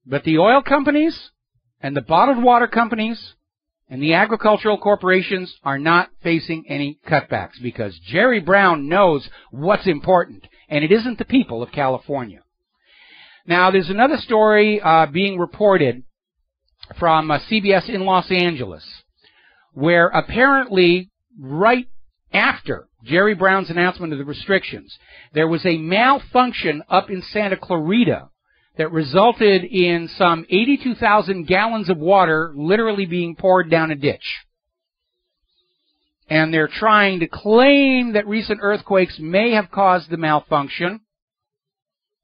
But the oil companies and the bottled water companies and the agricultural corporations are not facing any cutbacks, because Jerry Brown knows what's important, and it isn't the people of California. Now, there's another story being reported from CBS in Los Angeles, where apparently right after Jerry Brown's announcement of the restrictions, there was a malfunction up in Santa Clarita that resulted in some 82,000 gallons of water literally being poured down a ditch. And they're trying to claim that recent earthquakes may have caused the malfunction.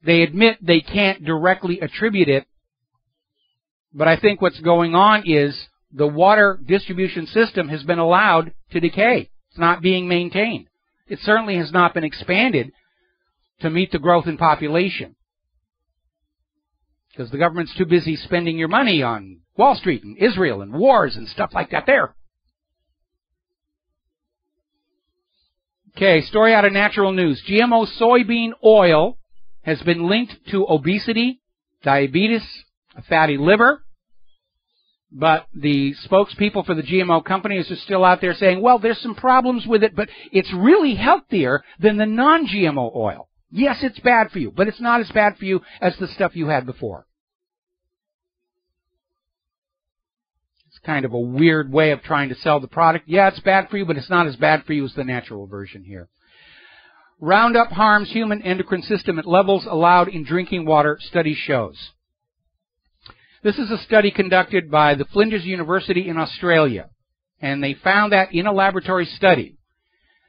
They admit they can't directly attribute it, but I think what's going on is the water distribution system has been allowed to decay. It's not being maintained. It certainly has not been expanded to meet the growth in population, because the government's too busy spending your money on Wall Street and Israel and wars and stuff like that there. Okay, story out of Natural News. GMO soybean oil has been linked to obesity, diabetes, a fatty liver. But the spokespeople for the GMO companies are still out there saying, well, there's some problems with it, but it's really healthier than the non-GMO oil. Yes, it's bad for you, but it's not as bad for you as the stuff you had before. It's kind of a weird way of trying to sell the product. Yeah, it's bad for you, but it's not as bad for you as the natural version here. Roundup harms human endocrine system at levels allowed in drinking water, study shows. This is a study conducted by the Flinders University in Australia, and they found that in a laboratory study,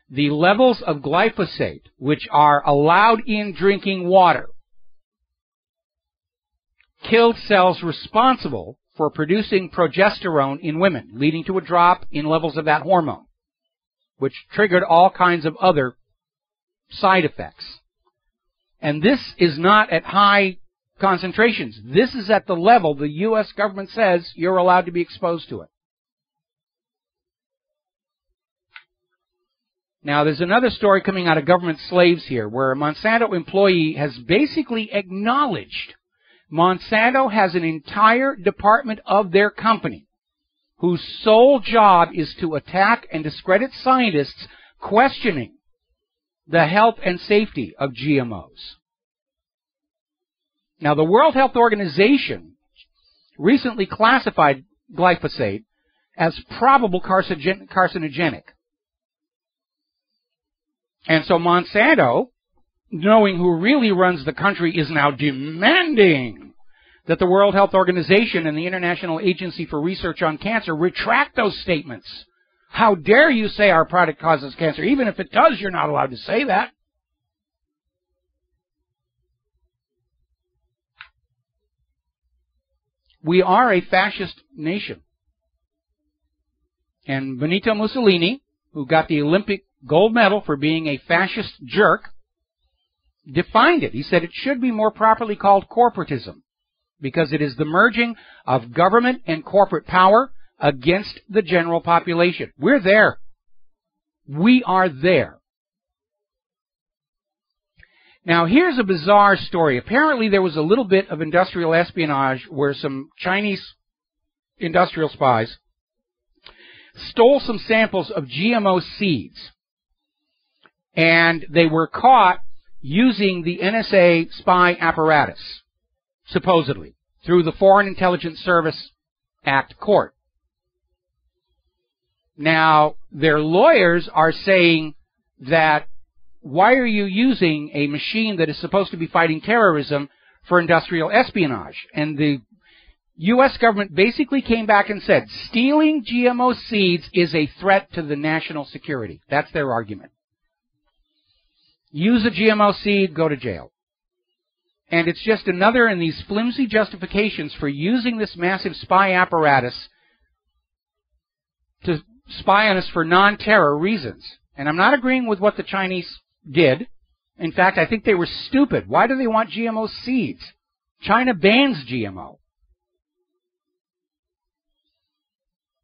the levels of glyphosate, which are allowed in drinking water, killed cells responsible for producing progesterone in women, leading to a drop in levels of that hormone, which triggered all kinds of other side effects. And this is not at high concentrations. This is at the level the U.S. government says you're allowed to be exposed to it. Now, there's another story coming out of Government Slaves here, where a Monsanto employee has basically acknowledged Monsanto has an entire department of their company whose sole job is to attack and discredit scientists questioning the health and safety of GMOs. Now, the World Health Organization recently classified glyphosate as probable carcinogenic. And so Monsanto, knowing who really runs the country, is now demanding that the World Health Organization and the International Agency for Research on Cancer retract those statements. How dare you say our product causes cancer? Even if it does, you're not allowed to say that. We are a fascist nation. And Benito Mussolini, who got the Olympic gold medal for being a fascist jerk, defined it. He said it should be more properly called corporatism, because it is the merging of government and corporate power against the general population. We're there. We are there. Now, here's a bizarre story. Apparently, there was a little bit of industrial espionage where some Chinese industrial spies stole some samples of GMO seeds, and they were caught using the NSA spy apparatus, supposedly, through the Foreign Intelligence Service Act court. Now, their lawyers are saying that, why are you using a machine that is supposed to be fighting terrorism for industrial espionage? And the U.S. government basically came back and said, stealing GMO seeds is a threat to the national security. That's their argument. Use a GMO seed, go to jail. And it's just another in these flimsy justifications for using this massive spy apparatus to spy on us for non-terror reasons. And I'm not agreeing with what the Chinese did. In fact, I think they were stupid. Why do they want GMO seeds? China bans GMO.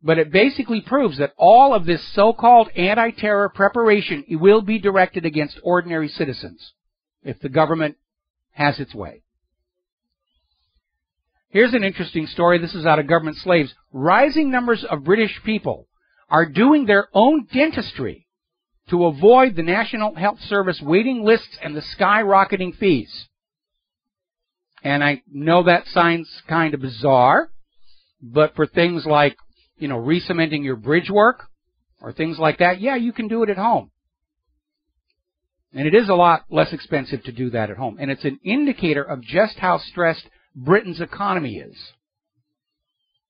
But it basically proves that all of this so-called anti-terror preparation will be directed against ordinary citizens if the government has its way. Here's an interesting story. This is out of Government Slaves. Rising numbers of British people are doing their own dentistry to avoid the National Health Service waiting lists and the skyrocketing fees. And I know that sounds kind of bizarre, but for things like, re-cementing your bridge work or things like that, yeah, you can do it at home. And it is a lot less expensive to do that at home. And it's an indicator of just how stressed Britain's economy is.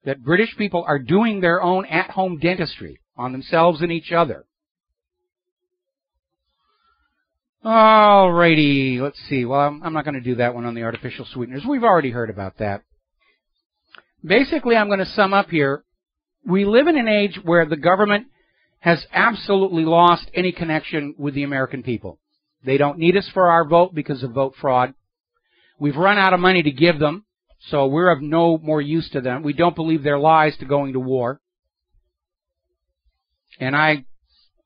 That British people are doing their own at-home dentistry on themselves and each other. Alrighty, let's see. Well, I'm not going to do that one on the artificial sweeteners. We've already heard about that. Basically, I'm going to sum up here. We live in an age where the government has absolutely lost any connection with the American people. They don't need us for our vote because of vote fraud. We've run out of money to give them, so we're of no more use to them. We don't believe their lies to going to war. And I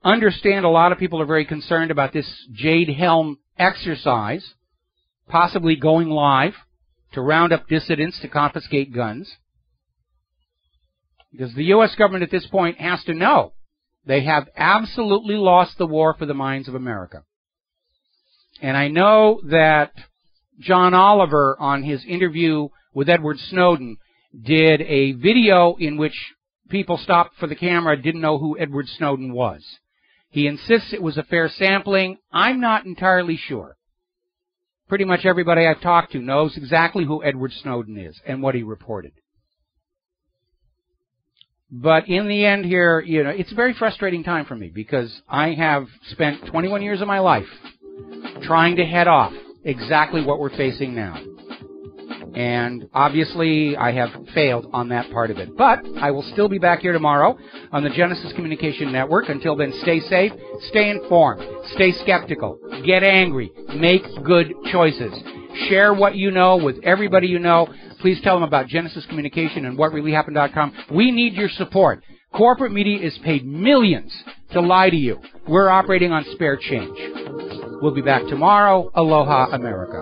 understand a lot of people are very concerned about this Jade Helm exercise, possibly going live to round up dissidents to confiscate guns. Because the U.S. government at this point has to know they have absolutely lost the war for the minds of America. And I know that John Oliver, on his interview with Edward Snowden, did a video in which people stopped for the camera, didn't know who Edward Snowden was. He insists it was a fair sampling. I'm not entirely sure. Pretty much everybody I've talked to knows exactly who Edward Snowden is and what he reported. But in the end here, it's a very frustrating time for me because I have spent 21 years of my life trying to head off exactly what we're facing now. And obviously, I have failed on that part of it. But I will still be back here tomorrow on the Genesis Communication Network. Until then, stay safe, stay informed, stay skeptical, get angry, make good choices. Share what you know with everybody you know. Please tell them about Genesis Communication and whatreallyhappened.com. We need your support. Corporate media is paid millions to lie to you. We're operating on spare change. We'll be back tomorrow. Aloha, America.